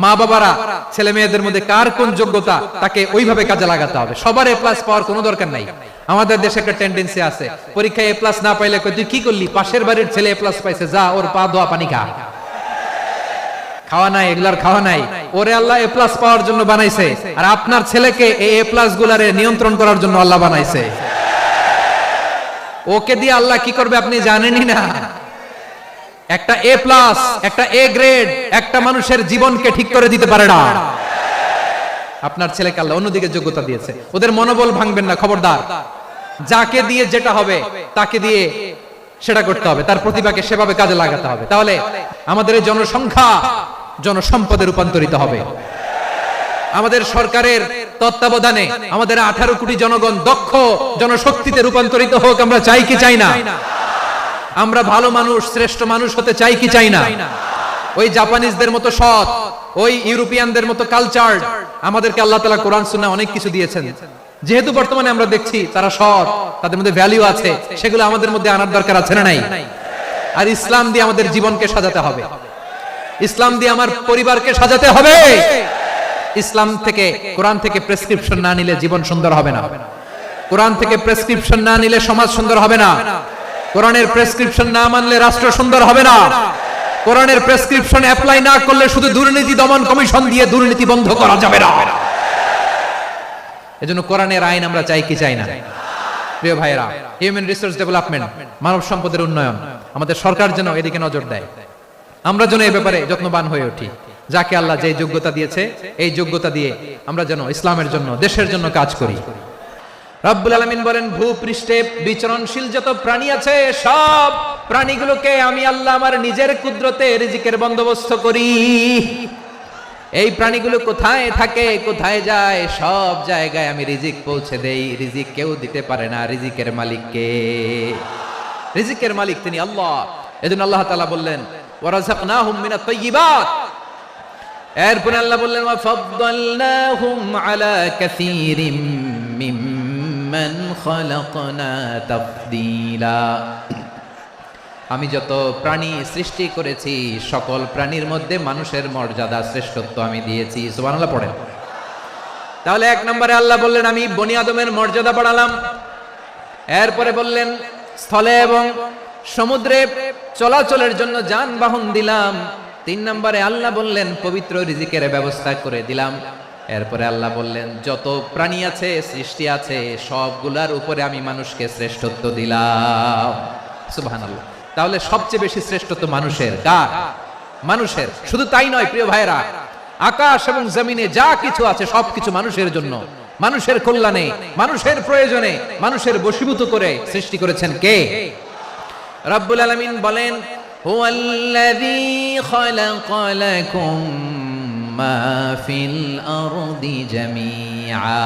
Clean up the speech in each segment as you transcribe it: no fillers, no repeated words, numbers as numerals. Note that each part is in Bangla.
মা বাবারা ছেলে মেয়েদের মধ্যে কার কোন যোগ্যতা তাকে ওইভাবে কাজে লাগাতে হবে। সবার এ প্লাস পাওয়ার কোনো দরকার নাই। আমাদের দেশে একটা টেন্ডেন্সি আছে, পরীক্ষায় এ প্লাস না পাইলে তুই কি করলি, পাশের বাড়ির ছেলে এ প্লাস পাইছে, যা ওর পা ধোয়া পানি খা। খাওয়া নাই, এগুলার খাওয়া নাই। ওরে আল্লাহ এ প্লাস পাওয়ার জন্য বানাইছে, আর আপনার ছেলেকে এই এ প্লাস গুলারে নিয়ন্ত্রণ করার জন্য আল্লাহ বানাইছে। ওকে দিয়ে আল্লাহ কি করবে আপনি জানেনই না। একটা এ প্লাস, একটা এ গ্রেড একটা মানুষের জীবনকে ঠিক করে দিতে পারে না। আপনার ছেলেকে আল্লাহ অন্যদিকে যোগ্যতা দিয়েছে, ওদের মনোবল ভাঙবেন না, খবরদার। যাকে দিয়ে যেটা হবে তাকে দিয়ে সেটা করতে হবে, তার প্রতিভাকে সেভাবে কাজে লাগাতে হবে। তাহলে আমাদের এই জনসংখ্যা জনসম্পদে রূপান্তরিত হবে। আমাদের সরকারের তত্ত্বাবধানে আমাদের 18 কোটি জনগণ দক্ষ জনশক্তিতে রূপান্তরিত হোক, আমরা চাই কি চাই না? আমরা ভালো মানুষ, শ্রেষ্ঠ মানুষ হতে চাই কি চাই না? ওই জাপানিজদের মতো সৎ, ওই ইউরোপিয়ানদের মতো কালচার, আমাদেরকে আল্লাহ তাআলা কোরআন সুন্নাহ অনেক কিছু দিয়েছেন। যেহেতু বর্তমানে আমরা দেখছি তারা সৎ, তাদের মধ্যে ভ্যালু আছে, সেগুলো আমাদের মধ্যে আনার দরকার আছে না নাই? আর ইসলাম দিয়ে আমাদের জীবনকে সাজাতে হবে, ইসলাম দিয়ে আমার পরিবারকে সাজাতে হবে। ইসলাম থেকে, কোরআন থেকে প্রেসক্রিপশন না নিলে জীবন সুন্দর হবে না। কোরআন থেকে প্রেসক্রিপশন না নিলে সমাজ সুন্দর হবে না। কোরআনের প্রেসক্রিপশন না মানলে রাষ্ট্র সুন্দর হবে না। কোরআনের প্রেসক্রিপশন অ্যাপ্লাই না করলে শুধু দুর্নীতি দমন কমিশন দিয়ে দুর্নীতি বন্ধ করা যাবে না। এজন্য কোরআনের আইন আমরা চাই কি চাই না? প্রিয় ভাইরা, হিউম্যান রিসোর্স ডেভেলপমেন্ট, মানব সম্পদের উন্নয়ন, আমাদের সরকার যেন এদিকে নজর দেয়। আমরা যেন এই ব্যাপারে যত্নবান হয়ে উঠি। যাকে আল্লাহ যে যোগ্যতা দিয়েছে, এই যোগ্যতা দিয়ে আমরা যেন ইসলামের জন্য, দেশের জন্য কাজ করি। রব্বুল আলামিন বলেন, ভূপৃষ্ঠে বিচরণশীল যত প্রাণী আছে সব প্রাণীগুলোকে আমি আল্লাহ আমার নিজের কুদরতে রিজিকের বন্দোবস্ত করি। এই প্রাণীগুলো কোথায় থাকে, কোথায় যায়, সব জায়গায় আমি রিজিক পৌঁছে দেই। রিজিক কেউ দিতে পারে না, রিজিকের মালিক কে? রিজিকের মালিক তিনি আল্লাহ। এজন্য আল্লাহ তাআলা বললেন, ওয়ারাযাকনাহুম মিনাত তাইয়্যিবাত। এরপরে আল্লাহ বললেন, ওয়া ফাদ্দালনাহুম আলা কাসীরিম মিম্মান খালাকনা তাফদীলা। আমি যত প্রাণী সৃষ্টি করেছি সকল প্রাণীর মধ্যে মানুষের মর্যাদা, শ্রেষ্ঠত্ব আমি দিয়েছি। সুবহানাল্লাহ পড়েন। তাহলে এক নম্বরে আল্লাহ বললেন আমি বনি আদমের মর্যাদা বাড়ালাম। এরপরে বললেন স্থলে এবং সমুদ্রে চলাচলের জন্য যানবাহন দিলাম। 3 নম্বরে আল্লাহ বললেন পবিত্র রিজিকের ব্যবস্থা করে দিলাম। এরপরে আল্লাহ বললেন যত প্রাণী আছে, সৃষ্টি আছে, সবগুলার উপরে আমি মানুষকে শ্রেষ্ঠত্ব দিলাম। সুবহানাল্লাহ। তাহলে সবচেয়ে বেশি শ্রেষ্ঠত্ব মানুষের। কার? মানুষের। শুধু তাই নয় প্রিয় ভাইরা, আকাশ এবং জমিনে যা কিছু আছে সবকিছু মানুষের জন্য, মানুষের কল্যাণে, মানুষের প্রয়োজনে, মানুষের বশীভূত করে সৃষ্টি করেছেন কে? রব্বুল আলামিন বলেন, হুয়াল্লাযী খালাকা লাকুম মা ফিল আরদি জামিআ।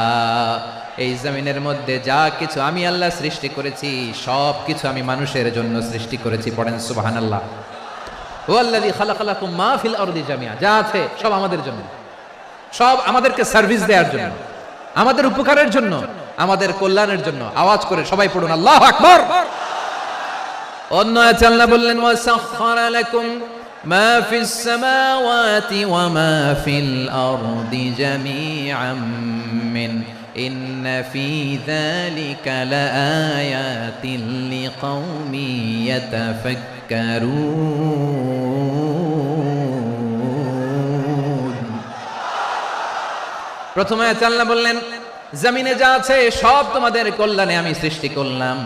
এই জমিনের মধ্যে যা কিছু আমি আল্লাহ সৃষ্টি করেছি সব কিছু আমি মানুষের জন্য সৃষ্টি করেছি। পড়েন সুবহানাল্লাহ। হুয়াল্লাযী খালাকা লাকুম মা ফিল আরদি জামিআ। যা আছে সব আমাদের জন্য, সব আমাদেরকে সার্ভিস দেওয়ার জন্য, আমাদের উপকারের জন্য, আমাদের কল্যাণের জন্য। আওয়াজ করে সবাই পড়ুন আল্লাহু আকবার। অন্য আয়াতে আল্লাহ বললেন, ওয়া সাখখারা লাকুম মা ফিস সামাওয়াতি ওয়া মা ফিল আরদি জামিআম মিন ইন্না ফি যালিকা লাআয়াতিন লিকাওমি ইয়াতাফাক্কারুন। প্রথমে আয়াতে আল্লাহ বললেন জমিনে যা আছে সব তোমাদের কল্যাণে আমি সৃষ্টি করলাম।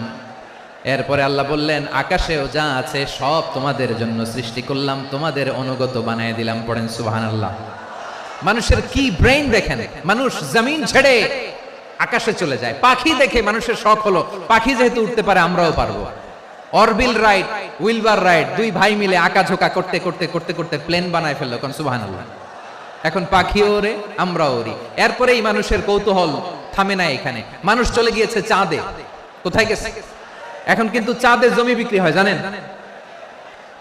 এরপরে আল্লাহ বললেন আকাশেও যা আছে সব তোমাদের জন্য সৃষ্টি করলাম, তোমাদের অনুগত বানিয়ে দিলাম। পড়েন সুবহানাল্লাহ। মানুষের কি ব্রেইন দেখেন, মানুষ জমিন ছেড়ে আকাশে চলে যায়। পাখি দেখে মানুষের শখ হলো পাখি যেহেতু উঠতে পারে আমরাও পারবো। অরবিল রাইট, উইলবার রাইট, 2 ভাই মিলে আঁকাঝোঁকা করতে করতে করতে করতে প্লেন বানায় ফেললো। কোন সুবহানাল্লাহ। এখন পাখিও ওরে, আমরাও ওরি। এরপরেই মানুষের কৌতূহল থামে না এখানে। মানুষ চলে গিয়েছে চাঁদে। কোথায় গেছে? এখন কিন্তু চাঁদে জমি বিক্রি হয় জানেন।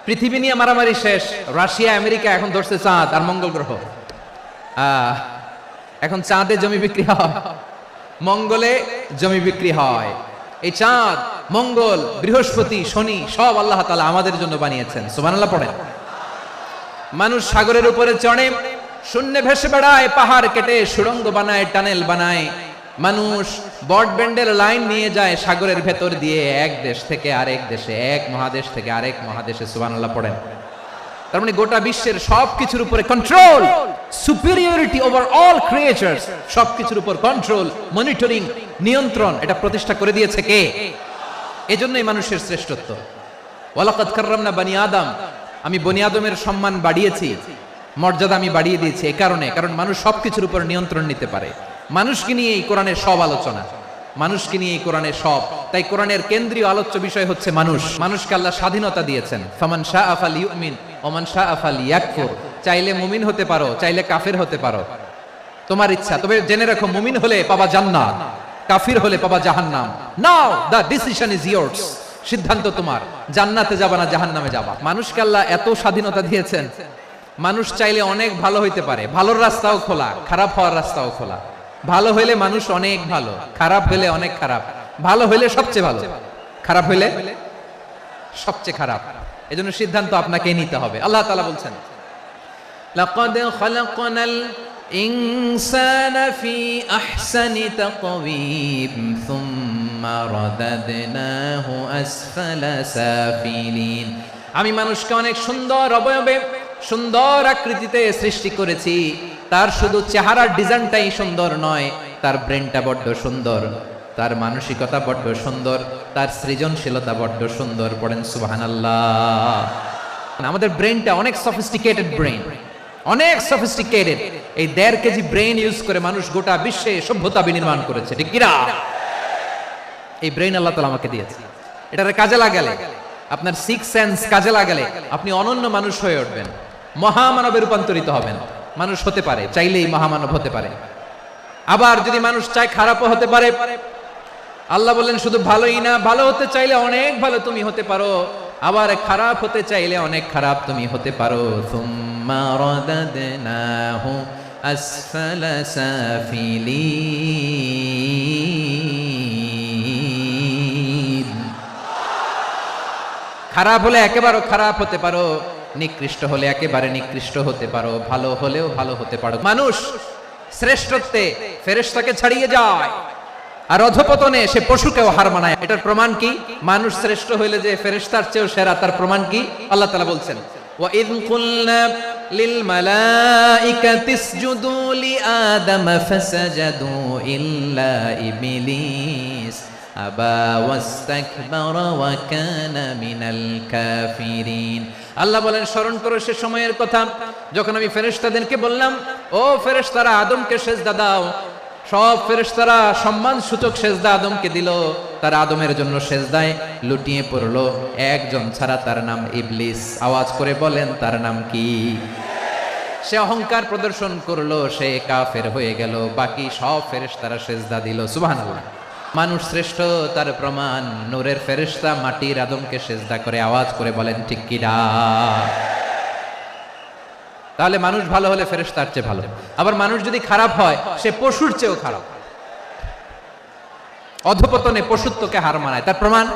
পৃথিবী নিয়ে মারামারি শেষ, রাশিয়া আমেরিকা এখন ধরছে চাঁদ আর মঙ্গল গ্রহ। এখন চাঁদে জমি বিক্রি হয়, মঙ্গলে জমি বিক্রি হয়। এই চাঁদ, মঙ্গল, বৃহস্পতি, শনি সব আল্লাহ তাআলা আমাদের জন্য বানিয়েছেন। সুবহানাল্লাহ পড়েন। মানুষ সাগরের উপরে চড়ে, শূন্যে ভেসে বেড়ায়, পাহাড় কেটে সুড়ঙ্গ বানায়, টানেল বানায়। মানুষ ব্রডব্যান্ডের লাইন নিয়ে যায় সাগরের ভেতর দিয়ে, এক দেশ থেকে আরেক দেশে, এক মহাদেশ থেকে আরেক মহাদেশে। সুবহানাল্লাহ পড়েন। তার মানে গোটা বিশ্বের সবকিছুর উপরে control, superiority over all creatures, সবকিছুর উপর কন্ট্রোল, মনিটরিং, নিয়ন্ত্রণ, এটা প্রতিষ্ঠা করে দিয়েছে কে? এজন্যই মানুষের শ্রেষ্ঠত্ব। ওয়ালাকাদ কাররামনা বানি আদম, আমি বনি আদমের সম্মান বাড়িয়েছি, মর্যাদা আমি বাড়িয়ে দিয়েছি এই কারণে, কারণ মানুষ সবকিছুর উপর নিয়ন্ত্রণ নিতে পারে। মানুষকে নিয়ে এই কোরআনের সব আলোচনা, মানুষকে নিয়ে এই কোরআনের সব। তাই কোরআনের কেন্দ্রীয় আলোচ্য বিষয় হচ্ছে মানুষ। মানুষকে আল্লাহ স্বাধীনতা দিয়েছেন। ফামান শাআ ফালিউমিন ওয়া মান শাআ ফালিয়াকফুর। চাইলে মুমিন হতে পারো, চাইলে কাফের হতে পারো, তোমার ইচ্ছা। তবে জেনে রাখো, মুমিন হলে পাবা জান্নাত, কাফির হলে পাবা জাহান্নাম। নাও দ্য ডিসিশন ইজ ইয়ার্স। সিদ্ধান্ত তোমার, জান্নাতে যাবা না জাহান্নামে যাবা। মানুষকে আল্লাহ এত স্বাধীনতা দিয়েছেন, মানুষ চাইলে অনেক ভালো হইতে পারে। ভালোর রাস্তাও খোলা, খারাপ হওয়ার রাস্তাও খোলা। ভালো হইলে মানুষ অনেক ভালো, খারাপ হইলে অনেক খারাপ। ভালো হইলে সবচেয়ে ভালো, খারাপ হইলে সবচেয়ে খারাপ। এজন্য সিদ্ধান্ত আপনাকেই নিতে হবে। আল্লাহ তাআলা বলছেন, লাকাদ খালাকনাল ইনসানা ফি আহসানি তাকওয়িম সুম্মা রাদাদনাহু আসফালা সাফিলিন। আমি মানুষকে অনেক সুন্দর অবয়বে, সুন্দর আকৃতিতে সৃষ্টি করেছি। তার শুধু চেহারার ডিজাইনটাই সুন্দর নয়, তার ব্রেনটা বড্ড সুন্দর, তার মানসিকতা বড্ড সুন্দর, তার সৃজনশীলতা বড্ড সুন্দর। পড়েন সুবহানাল্লাহ। আমাদের ব্রেনটা অনেক সফিস্টিকেটেড ব্রেন, অনেক সফিস্টিকেটেড। এই 1.5 কেজি ব্রেন ইউজ করে মানুষ গোটা বিশ্বে সভ্যতা বিনির্মাণ করেছে, ঠিক কিনা? এই ব্রেন আল্লাহ তাআলা আমাকে দিয়েছে। এটারে কাজে লাগালে, আপনার সিক্স সেন্স কাজে লাগালে আপনি অনন্য মানুষ হয়ে উঠবেন, মহামানবে রূপান্তরিত হবেন। মানুষ হতে পারে, চাইলেই মহামানব হতে পারে। আবার যদি মানুষ চায়, খারাপও হতে পারে। আল্লাহ বললেন শুধু ভালোই না, ভালো হতে চাইলে অনেক ভালো তুমি হতে পারো, আবার খারাপ হতে চাইলে অনেক খারাপ তুমি হতে পারো। সুম্মা রাদাদনাহু আসফালা সাফিলিন। খারাপ হলে একেবারে খারাপ হতে পারো, নিকৃষ্ট হলে একেবারে নিকৃষ্ট হতে পারো, ভালো হলেও ভালো হতে পারো। মানুষ শ্রেষ্ঠত্বে ফেরেশতাকে ছাড়িয়ে যায়, আর অধপতনে সে পশুকেও হার মানায়। এটার প্রমাণ কি? মানুষ শ্রেষ্ঠ হইলে যে ফেরেশতার চেয়েও সেরা, তার প্রমাণ কি? আল্লাহ তাআলা বলছেন, ওয়া ইয কুলনা লিল মালাইকাতি ইসজুদু লিআদম ফাসাজাদু ইল্লা ইবলিস আবা ওয়াস্তাকবারা ওয়া কানা মিনাল কাফিরিন। আল্লাহ বলেন, স্মরণ করো সে সময়ের কথা যখন আমি ফেরেশতাদেরকে বললাম, ও ফেরেশতারা আদমকে সেজদা দাও। সব ফেরেশতারা সম্মান সূচক সেজদা আদমকে দিল। তারা আদমের জন্য সেজদায় লুটিয়ে পড়লো, একজন ছাড়া, তার নাম ইবলিস। আওয়াজ করে বলেন, তার নাম কি? সে অহংকার প্রদর্শন করলো, সে কাফের হয়ে গেল। বাকি সব ফেরেশতারা সেজদা দিল। সুবহানাল্লাহ। মানুষ শ্রেষ্ঠ, তার প্রমাণ নূরের ফেরেশতা মাটির আদমকে সেজদা করে। আওয়াজ করে বলেন ঠিক কিনা? তাহলে মানুষ ভালো হলে ফেরেশতার চেয়ে ভালো। আবার মানুষ যদি খারাপ হয়, সে পশুর চেয়েও খারাপ। অধপতনে পশুত্বকে হার মানায়। তার প্রমাণ,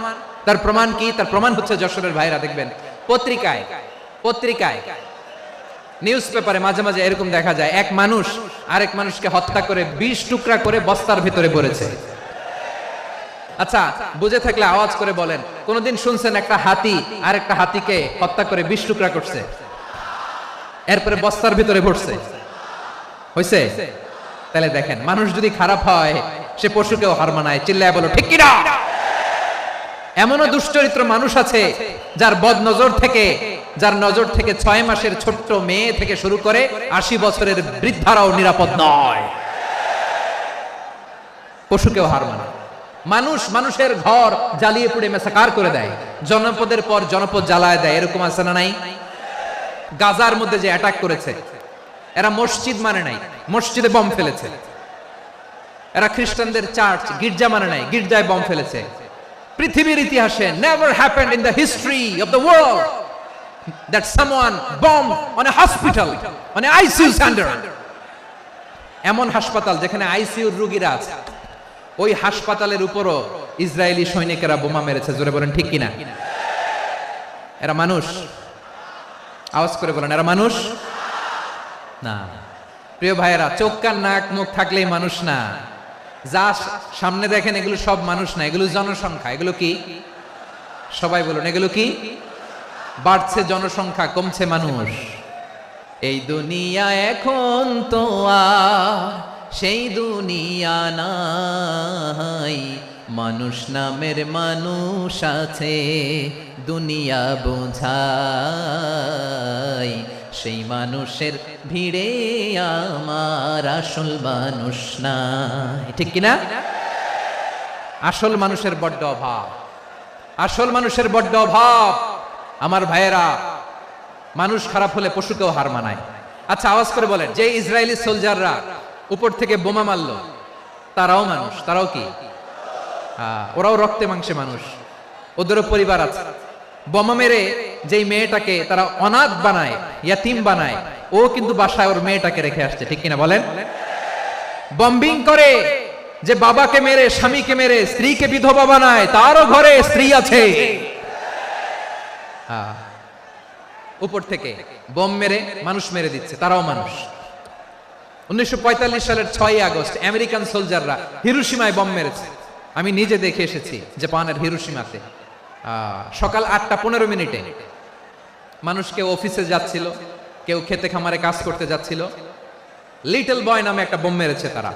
তার প্রমাণ কি? তার প্রমাণ হচ্ছে, যশোরের ভাইরা দেখবেন পত্রিকায়, নিউজ পেপারে মাঝে মাঝে এরকম দেখা যায়, এক মানুষ আরেক মানুষকে হত্যা করে 20 টুকরা করে বস্তার ভিতরে ভরেছে। আচ্ছা, বুঝে থাকলে আওয়াজ করে বলেন, কোনদিন শুনছেন একটা হাতি আর একটা হাতিকে হত্যা করে 20 টুকরা করছে, এরপরে বস্তার ভিতরে ভরছে? হইছে? তাহলে দেখেন, মানুষ যদি খারাপ হয়, সে পশুকেও হার মানায়। চিল্লায় বলো ঠিক কিনা? এমনও দুশ্চরিত্র মানুষ আছে যার বদনজর থেকে, যার নজর থেকে 6 মাসের ছোট্ট মেয়ে থেকে শুরু করে 80 বছরের বৃদ্ধারাও নিরাপদ নয়। পশুকেও হার মানায়। মানুষ মানুষের ঘর জ্বালিয়ে পুড়ে মেসাকার করে দেয়, জনপদের পর জনপদ জ্বালায় দেয়। এরকম আছে না নাই? গাজার মধ্যে যে অ্যাটাক করেছে, এরা মসজিদ মানে নাই, মসজিদে বম ফেলেছে। এরা খ্রিস্টানদের চার্চ, গির্জা মানে নাই, গির্জায় বম ফেলেছে। পৃথিবীর ইতিহাসে never happened in the history of the world that someone bombed on a hospital, on a ICU center. এমন হাসপাতাল যেখানে আইসিইউ রোগীরা আছে, ওই হাসপাতালের উপরও ইসরায়েলি সৈনিকেরা বোমা মেরেছে। জোরে বলেন ঠিক কিনা? এরা মানুষ? আওয়াজ করে বলেন, এরা মানুষ না। প্রিয় ভাইয়েরা, চোখ কান নাক মুখ থাকলেই মানুষ না। যা সামনে দেখেন এগুলো সব মানুষ না, এগুলো জনসংখ্যা। এগুলো কি? সবাই বলুন, এগুলো কি? বাড়ছে জনসংখ্যা, কমছে মানুষ। এই দুনিয়া এখন তো আর সেই দুনিয়া নাই, মানুষ নামের মানুষ আছে দুনিয়া বোঝাই, সেই মানুষের ভিড়ে আমার আসল মানুষ নাই। ঠিক কিনা? আসল মানুষের বড্ড অভাব, আসল মানুষের বড্ড অভাব। আমার ভাইয়েরা, মানুষ খারাপ হলে পশুকেও হার মানায়। আচ্ছা, আওয়াজ করে বলেন, যে ইসরায়েলি সোলজাররা উপর থেকে বোমা মারলো তারাও মানুষ? তারাও কি? ওরাও রক্তে মাংসে মানুষ, ওদেরও পরিবার আছে। বোমা মেরে যেই মেয়েটাকে তারা অনাথ বানায়, ইয়াতিম বানায়, ও কিন্তু বাসায় ওর মেয়েটাকে রেখে আসছে। ঠিক কিনা বলেন? বম্বিং করে যে বাবাকে মেরে, স্বামীকে মেরে স্ত্রীকে বিধবা বানায়, তারও ঘরে স্ত্রী আছে। উপর থেকে বোম মেরে মানুষ মেরে দিচ্ছে, তারাও মানুষ। 1945 সালের 6 আগস্ট আমেরিকান সোলজাররা হিরোশিমায় বোম মেরেছে। আমি নিজে দেখে এসেছি জাপানের হিরোশিমাতে। সকাল 8:15 মানুষ কেউ অফিসে যাচ্ছিল, কেউ খেতে খামারে কাজ করতে যাচ্ছিল, লিটল বয় নামে একটা বোম মেরেছে তারা।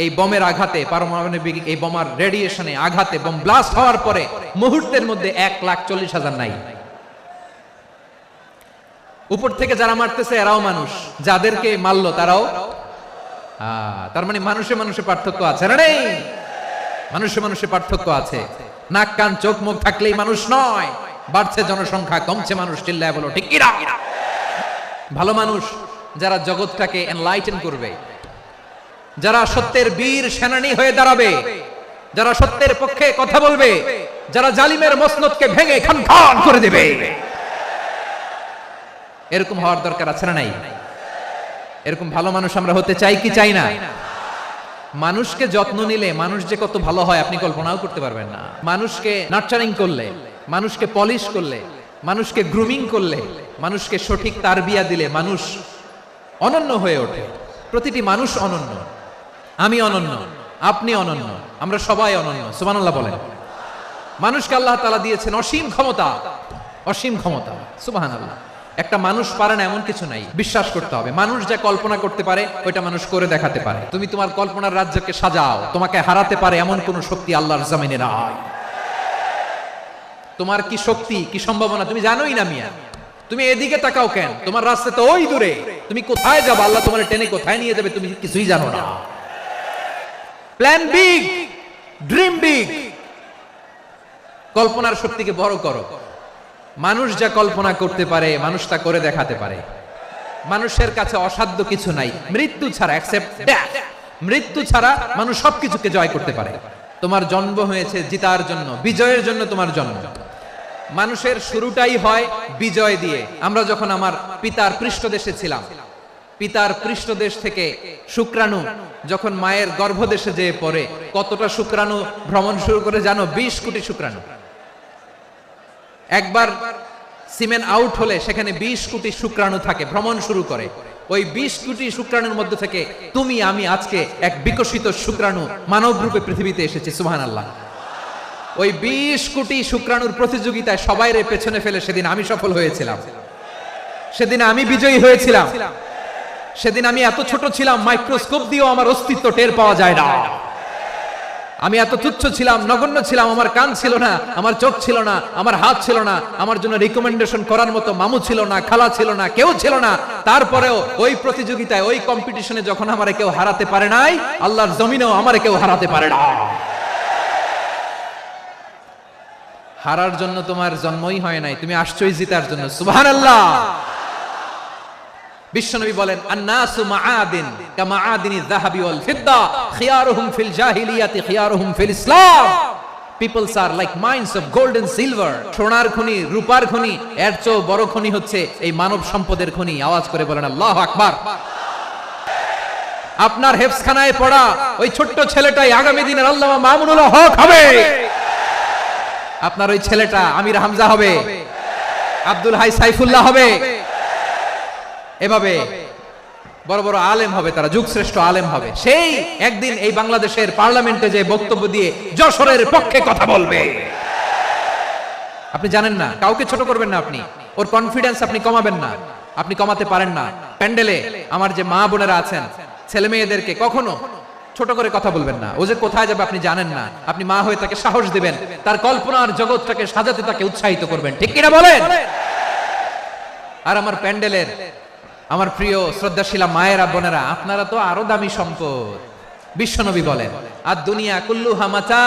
এই বোমের আঘাতে, পারমাণবিক এই বোমার রেডিয়েশনে আঘাতে বোম ব্লাস্ট হওয়ার পরে মুহূর্তের মধ্যে 1,40,000 নাই। উপর থেকে যারা মারতেছে এরাও মানুষ, যাদেরকে মারলো তারাও। তার মানে মানুষে মানুষে পার্থক্য আছে না? নেই? মানুষে মানুষে পার্থক্য আছে। নাক কান চোখ মুখ থাকলেই মানুষ নয়। বাড়ছে জনসংখ্যা, কমছে মানুষ। চিল্লায় বলো ঠিক কিনা? ভালো মানুষ যারা জগৎটাকে এনলাইটেন করবে, যারা সত্যের বীর সেনানী হয়ে দাঁড়াবে, যারা সত্যের পক্ষে কথা বলবে, যারা জালিমের মসনদকে ভেঙে খান খান করে দেবে, এরকম হওয়ার দরকার আছে না নাই? এরকম ভালো মানুষ আমরা হতে চাই কি চাই না? মানুষকে যত্ন নিলে মানুষ যে কত ভালো হয় আপনি কল্পনাও করতে পারবেন না। মানুষকে নার্চারিং করলে, মানুষকে পলিশ করলে, মানুষকে গ্রুমিং করলে, মানুষকে সঠিক তারবিয়া দিলে মানুষ অনন্য হয়ে ওঠে। প্রতিটি মানুষ অনন্য। আমি অনন্য, আপনি অনন্য, আমরা সবাই অনন্য। সুবহানাল্লাহ বলেন। মানুষকে আল্লাহ তাআলা দিয়েছেন অসীম ক্ষমতা, অসীম ক্ষমতা। সুবহানাল্লাহ। একটা মানুষ পারে না এমন কিছু নাই, বিশ্বাস করতে হবে। মানুষ যা কল্পনা করতে পারে ওইটা মানুষ করে দেখাতে পারে। তুমি তোমার কল্পনার রাজ্যকে সাজাও, তোমাকে হারাতে পারে এমন কোন শক্তি আল্লাহর জমিনে নাই। তোমার কি শক্তি, কি সম্ভাবনা তুমি জানোই না মিয়া। তুমি এদিকে তাকাও কেন? তোমার রাস্তা তো ওই দূরে। তুমি কোথায় যাবে, আল্লাহ তোমার টেনে কোথায় নিয়ে যাবে তুমি কিছুই জানো না। Plan big, dream big. কল্পনার শক্তিকে বড় করো। মানুষ যা কল্পনা করতে পারে মানুষ তা করে দেখাতে পারে। মানুষের কাছে অসাধ্য কিছু নাই, মৃত্যু ছাড়া, এক্সেপ্ট ডেথ। মৃত্যু ছাড়া মানুষ সবকিছুকে জয় করতে পারে। তোমার জন্ম হয়েছে জিতার জন্য, বিজয়ের জন্য তোমার জন্ম। মানুষের শুরুটাই হয় বিজয় দিয়ে। আমরা যখন আমার পিতার পৃষ্ঠদেশে ছিলাম, পিতার পৃষ্ঠদেশ থেকে শুক্রাণু যখন মায়ের গর্ভদেশে যেয়ে পড়ে, কতটা শুক্রাণু ভ্রমণ শুরু করে জানো? 20 কোটি শুক্রাণু। একবার সিমেন আউট হলে সেখানে 20 কোটি শুক্রাণু থাকে, ভ্রমণ শুরু করে। ওই 20 কোটি শুক্রাণুর মধ্যে থেকে তুমি আমি আজকে এক বিকশিত শুক্রাণু মানব রূপে পৃথিবীতে এসেছি। সুবহানাল্লাহ। ওই 20 কোটি শুক্রাণুর প্রতিযোগিতায় সবাইরে পেছনে ফেলে সেদিন আমি সফল হয়েছিলাম। সেদিন আমি বিজয়ী হয়েছিলাম। সেদিন আমি এত ছোট ছিলাম, মাইক্রোস্কোপ দিয়েও আমার অস্তিত্ব টের পাওয়া যায় না। আমি এত তুচ্ছ ছিলাম, নগণ্য ছিলাম। আমার কান ছিল না, আমার চোখ ছিল না, আমার হাত ছিল না, আমার জন্য রিকমেন্ডেশন করার মতো মামু ছিল না, খালা ছিল না, কেউ ছিল না। তারপরেও ওই প্রতিযোগিতায়, ওই কম্পিটিশনে যখন আমারে কেউ হারাতে পারে নাই, আল্লাহর জমিনেও আমারে কেউ হারাতে পারে না। হারার জন্য তোমার জন্মই হয় নাই, তুমি আসছই জিতার জন্য। সুবহানাল্লাহ। বিশ্বনবী বলেন, আন-নাসু মাআদিন কামাআদিনিয যাহাবি ওয়াল ফিদ্দা খিয়ারুহুম ফিল জাহিলিয়াতি খিয়ারুহুম ফিল ইসলাম। Peoples are like mines of gold and silver. সোনার খনি, রূপার খনি, এর চেয়ে বড় খনি হচ্ছে এই মানব সম্পদের খনি। আওয়াজ করে বলেন আল্লাহু আকবার। আপনার হেফজখানায় পড়া ওই ছোট্ট ছেলেটাই আগামী দিনের আল্লামা মামুনুল হক হবে। আপনার ওই ছেলেটা আমির হামজা হবে, আব্দুল হাই সাইফুল্লাহ হবে। এভাবে বড় বড় আলেম হবে, তারা যুগশ্রেষ্ঠ আলেম হবে, সেই একদিন এই বাংলাদেশের পার্লামেন্টে যে বক্তব্য দিয়ে যশোরের পক্ষে কথা বলবে। আপনি জানেন না, কাউকে ছোট করবেন না, আপনি ওর কনফিডেন্স আপনি কমাবেন না, আপনি কমাতে পারেন না। প্যান্ডেলে আমার যে মা বোনেরা আছেন, ছেলে মেয়েদেরকে কখনো ছোট করে কথা বলবেন না। ও যে কোথায় যাবে আপনি জানেন না, আপনি মা হয়ে তাকে সাহস দিবেন, তার কল্পনার জগৎটাকে সাজাতে তাকে উৎসাহিত করবেন, ঠিক কিনা বলেন? আর আমার প্যান্ডেলের আমার প্রিয় শ্রদ্ধাশীলা মায়েরা বোনেরা, আপনারা তো আরো দামি সম্পদ। বিশ্বনবী বলেন, আর দুনিয়া কুল্লুহা মাতা।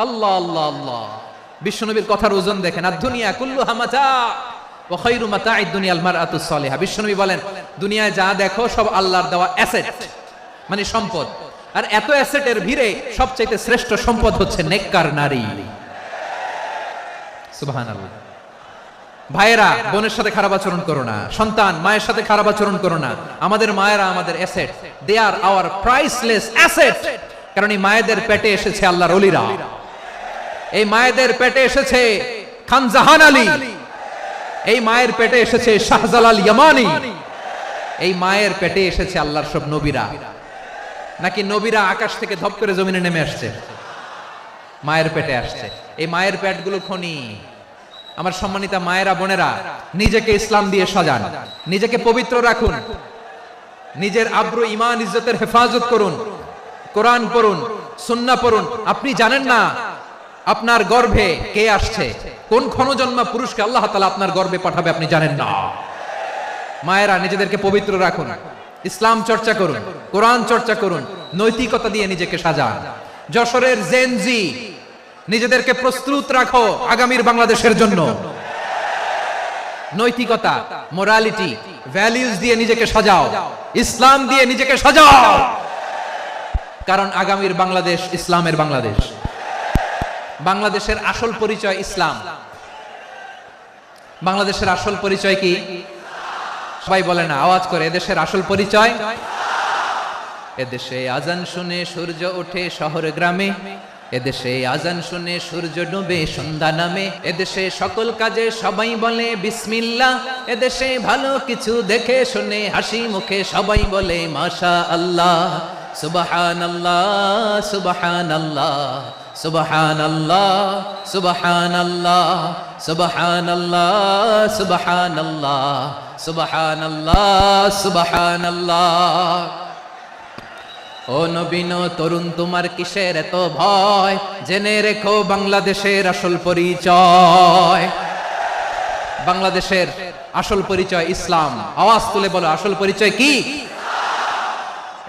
আল্লাহ আল্লাহ আল্লাহ, বিশ্বনবীর কথার ওজন দেখেন। আর দুনিয়া কুল্লুহা মাতা ওয়া খায়রু মাতা'আদ দুনিয়াল মারআতুস সালিহা। বিশ্বনবী বলেন, দুনিয়ায় যা দেখো সব আল্লাহর দেওয়া অ্যাসেট, মানে সম্পদ। আর এত অ্যাসেটের ভিড়ে সবচেয়ে শ্রেষ্ঠ সম্পদ হচ্ছে নেককার নারী। সুবহানাল্লাহ। ভাইয়েরা, বোনের সাথে খারাপ আচরণ করো না, সন্তান মায়ের সাথে খারাপ আচরণ করো না। আমাদের মায়েরা আমাদের asset, they are our priceless asset. কারণ এই মায়েদের পেটে এসেছে আল্লাহর ওলিরা, এই মায়েদের পেটে এসেছে খান জাহান আলী, এই মায়ের পেটে এসেছে শাহজালাল ইয়ামানি, এই মায়ের পেটে এসেছে আল্লাহর সব নবীরা। নাকি নবীরা আকাশ থেকে ধপ করে জমিনে নেমে আসছে? মায়ের পেটে আসছে। এই মায়ের পেটগুলো খনি। আমার সম্মানিতা মায়েরা বোনেরা, নিজেকে ইসলাম দিয়ে সাজান, নিজেকে পবিত্র রাখুন, নিজের আব্রু ঈমান ইজ্জতের হেফাজত করুন, কোরআন পড়ুন, সুন্নাহ পড়ুন। আপনি জানেন না আপনার গর্ভে কে আসছে, কোন ক্ষণজন্মা পুরুষকে আল্লাহ তাআলা আপনার গর্ভে পাঠাবে, আপনি জানেন না। মায়েরা, নিজেদেরকে পবিত্র রাখুন, ইসলাম চর্চা করুন, কোরআন চর্চা করুন, নৈতিকতা দিয়ে নিজেকে সাজান। যশোরের জেনজি, নিজেদেরকে প্রস্তুত রাখো আগামীর বাংলাদেশের জন্য। নৈতিকতা, মোরালিটি, ভ্যালিউজ দিয়ে নিজেকে সাজাও, ইসলাম দিয়ে নিজেকে সাজাও। কারণ আগামীর বাংলাদেশ ইসলামের বাংলাদেশ। বাংলাদেশের আসল পরিচয় ইসলাম। বাংলাদেশের আসল পরিচয় কি? সবাই বলে না, আওয়াজ করে, এদেশের আসল পরিচয়। এদেশে আজান শুনে সূর্য ওঠে শহর গ্রামে, এদেশে আজান শুনে সূর্য ডুবে সন্ধ্যা নামে, এদেশে সকল কাজে সবাই বলে বিসমিল্লাহ, এদেশে ভালো কিছু দেখে শুনে হাসি মুখে সবাই বলে মাশা আল্লাহ। সুবহানাল্লাহ সুবহানাল্লাহ সুবহানাল্লাহ সুবহানাল্লাহ সুবহানাল্লাহ সুবহানাল্লাহ সুবহানাল্লাহ সুবহানাল্লাহ। ও নবীন তরুণ, তোমার কিসের এত ভয়? জেনে রেখো বাংলাদেশের আসল পরিচয়। বাংলাদেশের আসল পরিচয় ইসলাম। আওয়াজ তুলে বলো, আসল পরিচয় কি?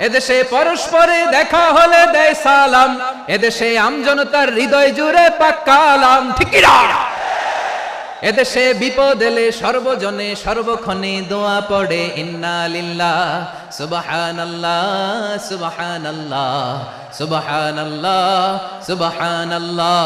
এদেশে পরস্পরে দেখা হলে দেয় সালাম, এদেশে আমজনতার হৃদয় জুড়ে পাক্কা আলাম, ঠিক না? এদেশে বিপদ এলে সর্বজনে সর্বক্ষণে দোয়া পড়ে ইন্না লিল্লাহ সুবহানাল্লাহ সুবহানাল্লাহ সুবহানাল্লাহ সুবহানাল্লাহ।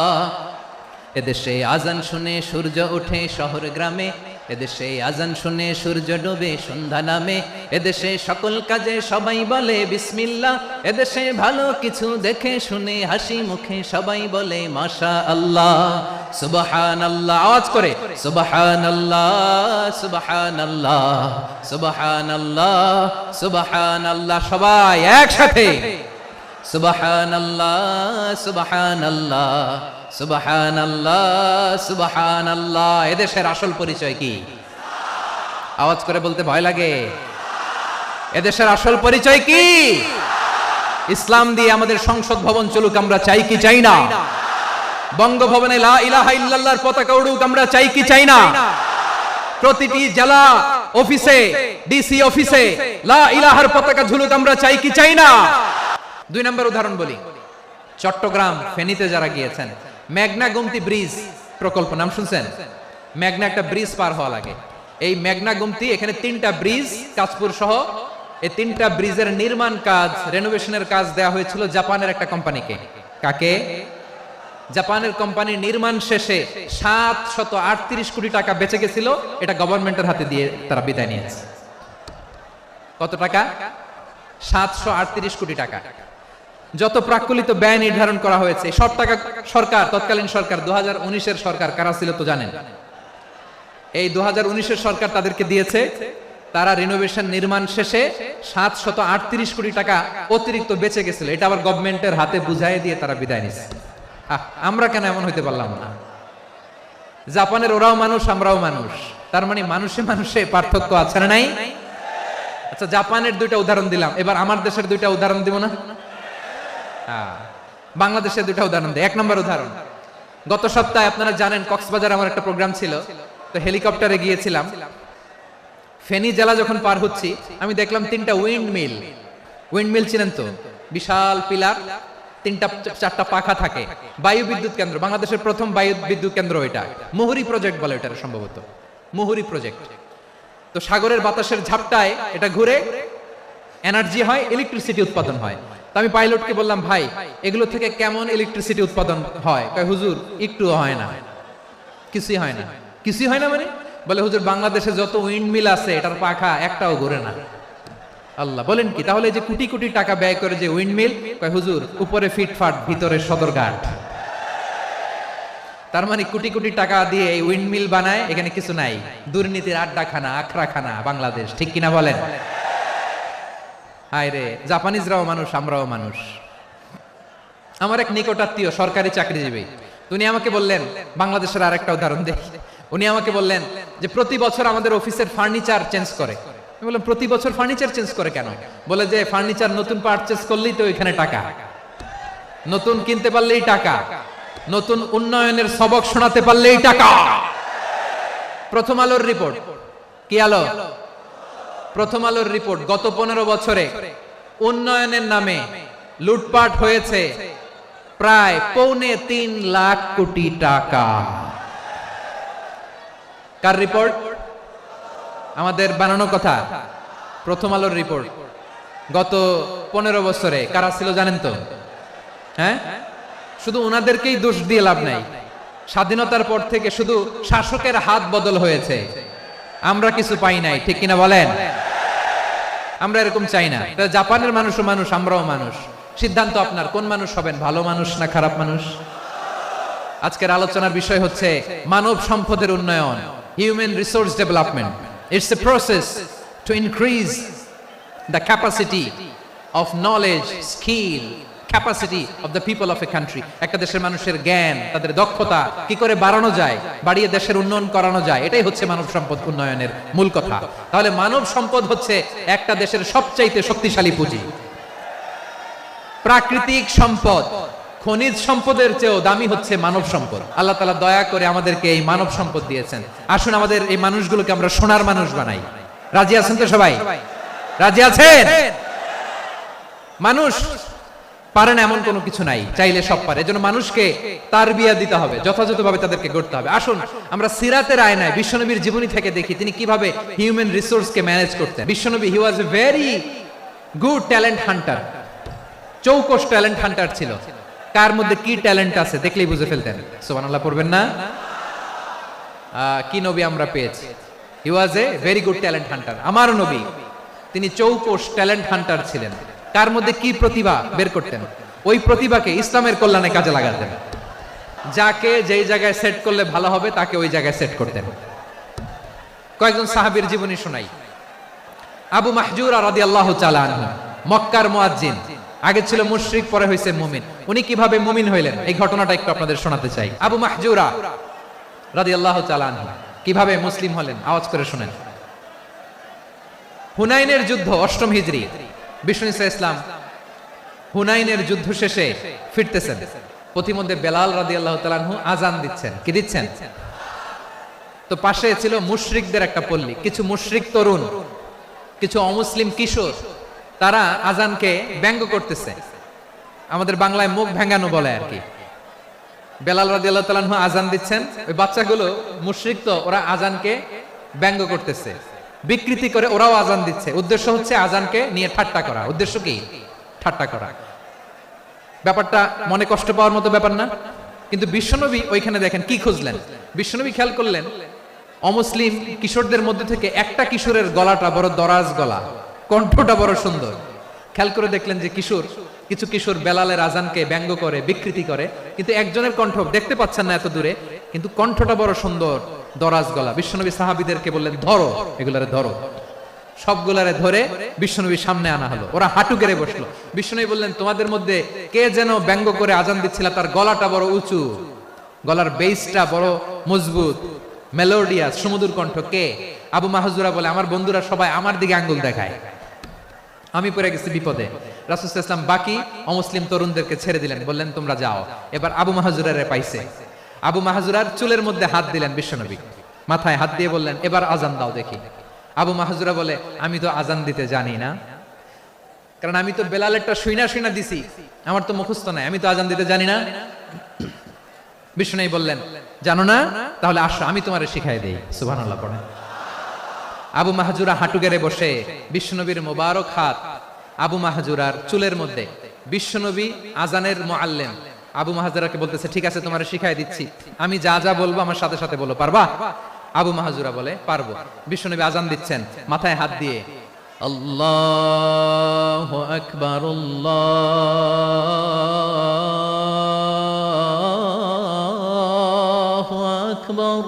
এদেশে আজান শুনে সূর্য ওঠে শহর গ্রামে, এদেশে আজান শুনে সূর্য ডুবে সন্ধ্যা নামে, এদেশে সকল কাজে সবাই বলে বিসমিল্লাহ, এদেশে ভালো কিছু দেখে শুনে হাসি মুখে সবাই বলে মাশা আল্লাহ। সুবহানাল্লাহ, আওয়াজ করে সুবহানাল্লাহ সুবহানাল্লাহ সুবহানাল্লাহ সুবহানাল্লাহ। সবাই একসাথে সুবহানাল্লাহ সুবহানাল্লাহ সুবহানাল্লাহ সুবহানাল্লাহ। এদেশের আসল পরিচয় কি? আওয়াজ করে বলতে ভয় লাগে। এদেশের আসল পরিচয় কি? ইসলাম দিয়ে আমাদের সংসদ ভবন চলুক, আমরা চাই কি চাই না? বঙ্গভবনে লা ইলাহা ইল্লাল্লাহর পতাকা উড়ুক, আমরা চাই কি চাই না? প্রতিটি জেলা অফিসে, ডিসি অফিসে লা ইলাহার পতাকা ঝুলুক, আমরা চাই কি চাই না? 2 নম্বর উদাহরণ বলি। চট্টগ্রাম ফেনীতে যারা গিয়েছেন, মেঘনা গুমতি ব্রিজ প্রকল্প নাম শুনছেন? মেঘনা একটা ব্রিজ পার হওয়া লাগে। এই মেঘনা গুমতি, এখানে 3টা ব্রিজ কাঁচপুর সহ, এই 3টা ব্রিজের নির্মাণ কাজ, রেনোভেশনের কাজ দেওয়া হয়েছিল জাপানের একটা কোম্পানিকে। কাকে? জাপানের কোম্পানির নির্মাণ শেষে 738 কোটি টাকা বেঁচে গেছিল, এটা গভর্নমেন্টের হাতে দিয়ে তারা বিদায় নিয়েছে। কত টাকা? 738 কোটি টাকা। যত প্রাক্কলিত ব্যয় নির্ধারণ করা হয়েছে সব টাকা সরকার, তৎকালীন সরকার 2019-এর সরকার, কারা ছিল তো জানেন? এই 2019-এর সরকার তাদেরকে দিয়েছে। তারা রিনোভেশন নির্মাণ শেষে 738 কোটি টাকা অতিরিক্ত বেঁচে গেছিল, এটা আবার গভর্নমেন্টের হাতে বুঝাই দিয়ে তারা বিদায় নিছে। আমরা কেন এমন হইতে পারলাম না? জাপানের ওরাও মানুষ, আমরাও মানুষ, তার মানে মানুষে মানুষে পার্থক্য আছে না নাই? আচ্ছা, জাপানের দুইটা উদাহরণ দিলাম, এবার আমার দেশের দুইটা উদাহরণ দিব না? বাংলাদেশের দুইটা উদাহরণ দিই। 1 নম্বর উদাহরণ, গত সপ্তাহে আপনারা জানেন কক্সবাজার আমার একটা প্রোগ্রাম ছিল, তো হেলিকপ্টারে গিয়েছিলাম। ফেনী জেলা যখন পার হচ্ছি আমি দেখলাম 3টা উইন্ডমিল চিনেন তো? বিশাল পিলার, 3টা-4টা পাখা থাকে, বায়ু বিদ্যুৎ কেন্দ্র, বাংলাদেশের প্রথম বায়ু বিদ্যুৎ কেন্দ্র এটা, মুহুরী প্রজেক্ট বলে এটা সম্ভবত, মুহুরী প্রজেক্ট। তো সাগরের বাতাসের ঝাপটায় এটা ঘুরে এনার্জি হয়, ইলেকট্রিসিটি উৎপাদন হয়। তো আমি পাইলটকে বললাম, ভাই এগুলো থেকে কেমন ইলেকট্রিসিটি উৎপাদন হয়? কয় হুজুর একটু হয় না, কিছুই হয় না। কিছুই হয় না মানে? বলে হুজুর বাংলাদেশে যত উইন্ডমিল আছে এটার পাখা একটাও ঘুরে না। আল্লাহ, বলেন কি? তাহলে যে কোটি কোটি টাকা ব্যয় করে যে উইন্ডমিল, কয় হুজুর উপরে ফিটফাট ভিতরে সদরঘাট। তার মানে কোটি কোটি টাকা দিয়ে এই উইন্ডমিল বানায়, এখানে কিছু নাই, দুর্নীতির আড্ডাখানা, আখড়াখানা বাংলাদেশ, ঠিক কিনা বলেন? হায় রে, জাপানিজরাও মানুষ, আমরাও মানুষ। আমার এক নিকটাত্মীয় সরকারি চাকরিজীবী, উনি আমাকে বললেন, বাংলাদেশের আরেকটা উদাহরণ দেখি, উনি আমাকে বললেন যে প্রতি বছর আমাদের অফিসের ফার্নিচার চেঞ্জ করে। আমি বললাম প্রতি বছর ফার্নিচার চেঞ্জ করে কেন? বলে যে ফার্নিচার নতুন পারচেজ করলেই তো এখানে টাকা, নতুন কিনতে পারলেই টাকা, নতুন উন্নয়নের সবক শোনাতে পারলেই টাকা। প্রথম আলোর রিপোর্ট, কি আলো? প্রথম আলোর রিপোর্ট, গত 15 বছরে উন্নয়নের নামে লুটপাট হয়েছে প্রায় 3.25 লাখ কোটি টাকা। কার রিপোর্ট? আমাদের বানানো কথা, প্রথম আলোর রিপোর্ট। গত 15 বছরে কারা ছিল জানেন তো? হ্যাঁ, শুধু ওনাদেরকেই দোষ দিয়ে লাভ নাই। স্বাধীনতার পর থেকে শুধু শাসকের হাত বদল হয়েছে, আমরা কিছু পাই নাই, ঠিক কিনা বলেন? আমরা এরকম চাই না। জাপানের মানুষও মানুষ, আমরাও মানুষ। সিদ্ধান্ত আপনার, কোন মানুষ হবেন, ভালো মানুষ না খারাপ মানুষ? আজকের আলোচনার বিষয় হচ্ছে মানব সম্পদের উন্নয়ন, human resource development. It's a process to increase the capacity of knowledge, skill, capacity of the people of a country. একটা দেশের মানুষের জ্ঞান, তাদের দক্ষতা কি করে বাড়ানো যায়, বাড়িয়ে দেশের উন্নয়ন করানো যায়, এটাই হচ্ছে মানব সম্পদ উন্নয়নের মূল কথা। তাহলে মানব সম্পদ হচ্ছে একটা দেশের সবচাইতে শক্তিশালী পুঁজি। প্রাকৃতিক সম্পদ, খনিজ সম্পদের চেয়েও দামি হচ্ছে মানব সম্পদ। আল্লাহ তাআলা দয়া করে আমাদেরকে এই মানব সম্পদ দিয়েছেন। আসুন আমাদের এই মানুষগুলোকে আমরা সোনার মানুষ বানাই। রাজি আছেন তো সবাই? রাজি আছেন? মানুষ পারে না এমন কোনো কিছু নাই, চাইলে সব পারে। এজন্য মানুষকে তারবিয়া দিতে হবে, যথাযথভাবে তাদেরকে গড়তে হবে। আসুন আমরা সিরাতের আয়নায় বিশ্বনবীর জীবনী থেকে দেখি তিনি কিভাবে হিউম্যান রিসোর্সকে ম্যানেজ করতেন। বিশ্বনবী, he was a very good talent hunter, চৌকস ট্যালেন্ট হান্টার ছিল। কার মধ্যে কি ট্যালেন্ট আছে দেখলেই বুঝে ফেলতেন। সুবহানাল্লাহ পড়বেন না? কি নবী আমরা পেয়েছি! He was a very good talent hunter. আমার নবী তিনি চৌকস ট্যালেন্ট হান্টার ছিলেন। কার মধ্যে কি প্রতিভা বের করতেন, ওই প্রতিভাকে ইসলামের কল্যাণে কাজে লাগাতেন। যাকে যেই জায়গায় সেট করলে ভালো হবে তাকে ওই জায়গায় সেট করতেন। কয়েকজন সাহাবীর জীবনী শোনাই। আবু মাহজুরা রাদিয়াল্লাহু তাআলা আনহু, মক্কার মুয়াজ্জিন, আগে ছিল মুশরিক, পরে হইছে মুমিন। উনি কিভাবে মুমিন হইলেন এই ঘটনাটা একটু আপনাদের শোনাতে চাই। আবু মাহজুরা রাদিয়াল্লাহু তাআলা আনহু কিভাবে মুসলিম হলেন, আওয়াজ করে শুনেন। হুনাইনের যুদ্ধ, 8ম হিজরি, বিষ্ণু ইসলাম হুনাইনের যুদ্ধ শেষে ফিরতেছেন। প্রতিমধ্যে বেলাল রাদিয়াল্লাহু তাআলা আনহু আজান দিচ্ছেন। কি দিচ্ছেন? তো পাশে ছিল মুশরিকদের একটা পল্লী, কিছু মুশরিক তরুণ, কিছু অমুসলিম কিশোর, তারা আজানকে ব্যঙ্গ করতেছে। আমাদের বাংলায় মুখ ভেঙ্গানো বলে আর কি। বেলাল রাদিয়াল্লাহু তাআলা আনহু আজান দিচ্ছেন, ওই বাচ্চাগুলো মুশরিক, তো ওরা আজানকে ব্যঙ্গ করতেছে, বিকৃতি করে ওরাও আজান দিচ্ছে। উদ্দেশ্য হচ্ছে আজানকে নিয়ে ঠাট্টা করা। উদ্দেশ্য কি? ঠাট্টা করা। ব্যাপারটা মনে কষ্ট পাওয়ার মতো ব্যাপার না? কিন্তু বিশ্বনবী ওইখানে দেখেন কি খুঁজলেন। বিশ্বনবী খেয়াল করলেন অমুসলিম কিশোরদের মধ্যে থেকে একটা কিশোরের গলাটা বড় দরাজ গলা, কণ্ঠটা বড় সুন্দর। খেয়াল করে দেখলেন যে কিছু কিশোর বেলালের আজানকে ব্যঙ্গ করে, বিকৃতি করে, কিন্তু একজনের কণ্ঠ দেখতে পাচ্ছেন না এত দূরে, কিন্তু কণ্ঠটা বড় সুন্দর, দরাজ গলা। বিশ্বনবী সাহাবীদেরকে বললেন, ধরো এগুলারে, ধরো। সবগুলারে ধরে বিশ্বনবীর সামনে আনা হলো, ওরা হাঁটু গেড়ে বসলো। বিশ্বনবী বললেন, তোমাদের মধ্যে কে যেন ব্যঙ্গ করে আজান দিচ্ছিল, তার গলাটা বড় উঁচু, গলার বেসটা বড় মজবুত, মেলোডিয়াস, সুমধুর কণ্ঠ, কে? আবু মাহজুরা বলে, আমার বন্ধুরা সবাই আমার দিকে আঙ্গুল দেখায়, আমি পড়ে গেছি বিপদে। রাসূল সাল্লাল্লাহু আলাইহি ওয়াসাল্লাম বাকি অমুসলিম তরুণদেরকে ছেড়ে দিলেন, বললেন তোমরা যাও। এবার আবু মাহজুরারে পাইছে। আবু মাহজুরার চুলের মধ্যে হাত দিলেন বিশ্বনবী, মাথায় হাত দিয়ে বললেন, এবার আজান দাও দেখি। আবু মাহজুরা বলে, আমি তো আজান দিতে জানি না, কারণ আমি তো বেলালেরটা শুইনা দিছি, আমার তো মুখস্থ নাই, আমি তো আজান দিতে জানি না। বিশ্বনবী বললেন, জানো না? তাহলে আসো, আমি তোমারে শিখাই দেই। সুবহানাল্লাহ পড়েন। আবু মাহজুরা হাঁটু গেড়ে বসে, বিশ্বনবীর মোবারক হাত আবু মাহজুরার চুলের মধ্যে। বিশ্বনবী আজানের মুআল্লিম, আবু মাহজুরাকে বলতেছে, ঠিক আছে তোমারে শিখাই দিচ্ছি, আমি যা যা বলবো আমার সাথে সাথে বলো, পারবা? আবু মাহজুরা বলে, পারবো। বিশ্বনবী আজান দিচ্ছেন, মাথায় হাত দিয়ে আল্লাহু আকবার, আল্লাহু আকবার।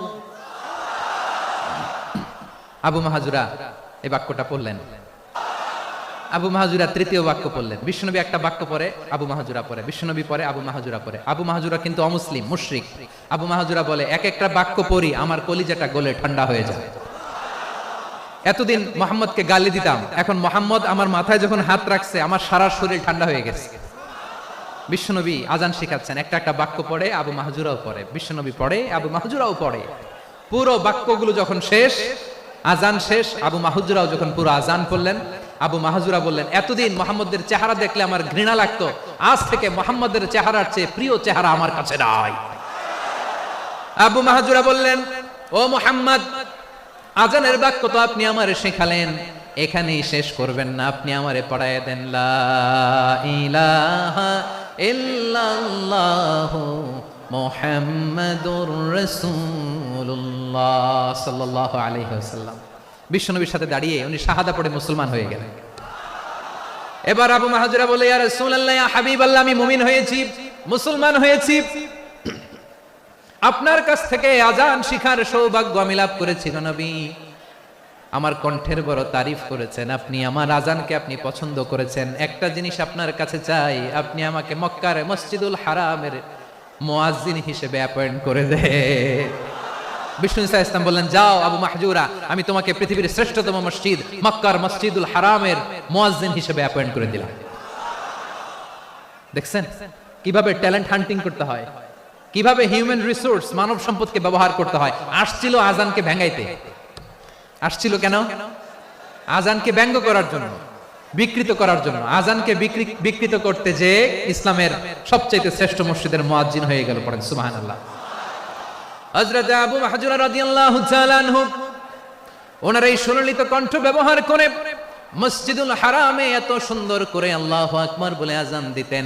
আবু মাহজুরা এই বাক্যটা পড়লেন। আবু মাহজুরা তৃতীয় বাক্য পড়লেন। বিশ্বনবী একটা বাক্য পরে আবু মাহজুরা পরে, বিশ্বনবী পরে আবু মাহজুরা পরে। আবু মাহজুরা কিন্তু অমুসলিম, মুশরিক। আবু মাহজুরা বলে, এক একটা বাক্য পড়ি আমার কলিজাটা গলে ঠান্ডা হয়ে যায়। এতদিন মোহাম্মদকে গালি দিতাম, এখন মোহাম্মদ আমার মাথায় যখন হাত রাখছে আমার সারা শরীর ঠান্ডা হয়ে গেছে। বিশ্বনবী আজান শিখাচ্ছেন, একটা একটা বাক্য পড়ে আবু মাহজুরাও পড়ে, বিশ্বনবী পড়ে, আবু মাহজুরাও পড়ে। পুরো বাক্যগুলো যখন শেষ, আজান শেষ, আবু মাহজুরাও যখন পুরো আজান পড়লেন, আবু মাহজুরা বললেন, এতদিন মোহাম্মদের চেহারা দেখলে আমার ঘৃণা লাগতো, আজ থেকে মোহাম্মদের চেহারার চেয়ে প্রিয় চেহারা আমার কাছে নাই। আবু মাহজুরা বললেন, ও মুহাম্মদ, আজানের বাক্য তো আপনি আমারে শেখালেন, এখানেই শেষ করবেন না, আপনি আমারে পড়ায় দেন, লা ইলাহা ইল্লাল্লাহু মুহাম্মাদুর রাসূলুল্লাহ সাল্লাল্লাহু আলাইহি ওয়াসাল্লাম। বিশ্বনবীর সাথে দাঁড়িয়ে উনি শাহাদা পড়ে মুসলমান হয়ে গেলেন। এবার আবু মাহজুরা বলে, ইয়া রাসূলুল্লাহ, ইয়া হাবিবাল্লাহ, আমি মুমিন হয়েছি, মুসলমান হয়েছি, আপনার কাছ থেকে আজান শিখার সৌভাগ্য আমি লাভ করেছি গো নবী। আমার কণ্ঠের বড় তারিফ করেছেন আপনি, আমার আজানকে আপনি পছন্দ করেছেন। একটা জিনিস আপনার কাছে চাই, আপনি আমাকে মক্কার মসজিদুল হারামের মুয়াজ্জিন হিসেবে অ্যাপয়েন্ট করে দেন। বিষ্ণু ইসা ইসলাম বললেন, যাও আবু মাহজুরা, আমি তোমাকে পৃথিবীর শ্রেষ্ঠতম মসজিদ মক্কার মসজিদুল হারামের মুয়াজ্জিন হিসেবে অ্যাপয়েন্ট করে দিলাম। দেখছেন কিভাবে ট্যালেন্ট হান্টিং করতে হয়, কিভাবে হিউম্যান রিসোর্স, মানব সম্পদকে ব্যবহার করতে হয়। আসছিল আজানকে ভেঙাইতে, আসছিল কেন? আজানকে ব্যঙ্গ করার জন্য, বিকৃত করার জন্য। আজানকে বিকৃত করতে যে ইসলামের সবচেয়ে শ্রেষ্ঠ মসজিদের মুয়াজ্জিন হয়ে গেল। পড়েন সুবহানাল্লাহ। হযরত আবু মাহজুরা রাদিয়াল্লাহু তাআলা আনহু ওনার এই সুললিত কণ্ঠ ব্যবহার করে মসজিদুল হারামে এত সুন্দর করে আল্লাহু আকবার বলে আজান দিতেন,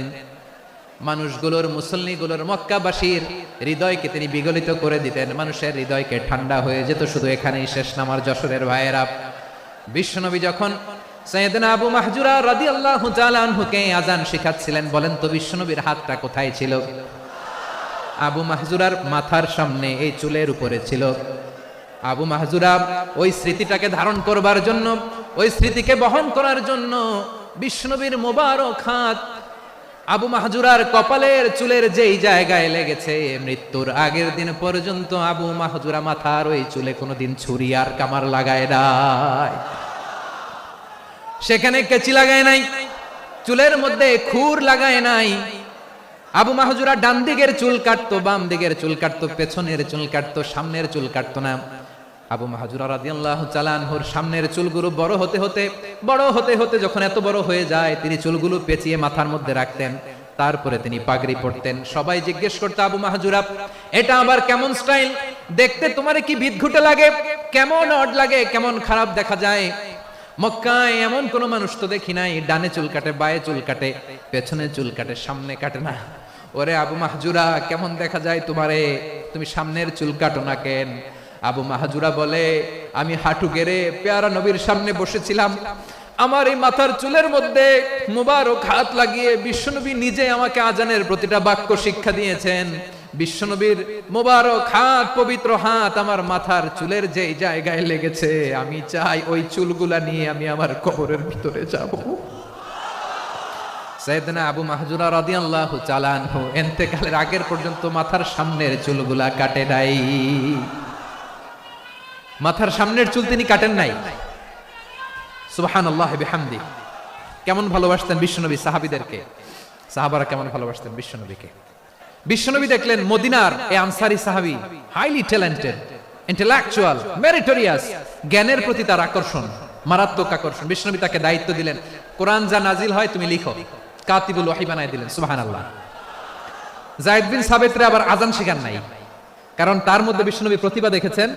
মানুষগুলোর, মুসল্লিগুলোর, মক্কাবাসীর হৃদয়কে তিনি বিগলিত করে দিতেন, মানুষের হৃদয়কে ঠান্ডা হয়ে যেত। শুধু এখানেই শেষ না আমার যশোরের ভাইয়েরা, বিশ্বনবী যখন সাইয়েদনা আবু মাহজুরা রাদিয়াল্লাহু তাআলা আনহুকে আজান শিখাচ্ছিলেন, বলেন তো বিশ্বনবীর হাতটা কোথায় ছিল? আবু মাহজুরার মাথার সামনে, এই চুলের উপরে ছিল। আবু মাহজুরা ওই স্মৃতিটাকে ধারণ করবার জন্য, ওই স্মৃতিকে বহন করার জন্য বিশ্বনবীর মোবারক হাত আবু মাহজুরার কপালের চুলের যেই জায়গায় লেগেছে, মৃত্যুর আগের দিন পর্যন্ত আবু মাহজুরা মাথার ওই চুলে কোনোদিন ছুরি আর কামার লাগায় নাই, সেখানে কেচি লাগায় নাই, চুলের মধ্যে খুর লাগায় নাই। আবু মাহজুরা ডান দিকের চুল কাটতো, বাম দিকের চুল কাটতো, পেছনের চুল কাটতো, সামনের চুল কাটতো না। আবু মাহজুরা রাদিয়াল্লাহু তাআলা আনহুর সামনের চুলগুলো বড় হতে হতে যখন এত বড় হয়ে যায়, তিনি চুলগুলো পেঁচিয়ে মাথার মধ্যে রাখতেন, তারপরে তিনি পাগড়ি পরতেন। সবাই জিজ্ঞেস করতো, আবু মাহজুরা, এটা আবার কেমন স্টাইল? দেখতে তোমার কি বিদঘুটে লাগে? কেমন অড লাগে? কেমন খারাপ দেখা যায়? মক্কায় এমন কোন মানুষ তো দেখি নাই, ডানে চুল কাটে, বায়ে চুল কাটে, পেছনে চুল কাটে, সামনে কাটে না। ওরে আবু মাহজুরা, কেমন দেখা যায় তোমারে? তুমি সামনের চুল কাটো না কেন? আবু মাহজুরা বলে, আমি হাঁটু গেড়ে পেয়ারা নবীর সামনে বসেছিলাম, আমার এই মাথার চুলের মধ্যে মুবারক হাত লাগিয়ে বিশ্বনবী নিজে আমাকে আজানের প্রতিটা বাক্য শিক্ষা দিয়েছেন। বিশ্বনবীর মোবারক হাত, পবিত্র হাত আমার মাথার চুলের যে জায়গায় লেগেছে, আমি চাই ওই চুলগুলা নিয়ে আমি আমার কবরের ভিতরে যাব। সাইয়েদনা আবু মাহজুরা রাদিয়াল্লাহু তাআলা আনহু ইন্তেকালের আগের পর্যন্ত মাথার সামনের চুলগুলা কাটে নাই। মাথার সামনের চুল তিনি কাটেন নাই। সুবহানাল্লাহি বিহামদি। কেমন ভালোবাসতেন বিশ্বনবী সাহাবীদেরকে, সাহাবারা কেমন ভালোবাসতেন বিশ্বনবীকে। বিশ্বনবী দেখলেন মদিনার এই আনসারী সাহাবী হাইলি ট্যালেন্টেড, ইন্টেলেকচুয়াল, মেরিটোরিয়াস, জ্ঞানের প্রতি তার আকর্ষণ, মারাত্মক আকর্ষণ। বিশ্বনবী তাকে দায়িত্ব দিলেন, কোরআন যা নাজিল হয় তুমি লিখো, কাতিবুল ওহী বানায় দিলেন। সুবহানাল্লাহ। যায়েদ বিন সাবিতরে আবার আযান শেখান নাই, কারণ তার মধ্যে বিশ্বনবী প্রতিভা দেখেছেন,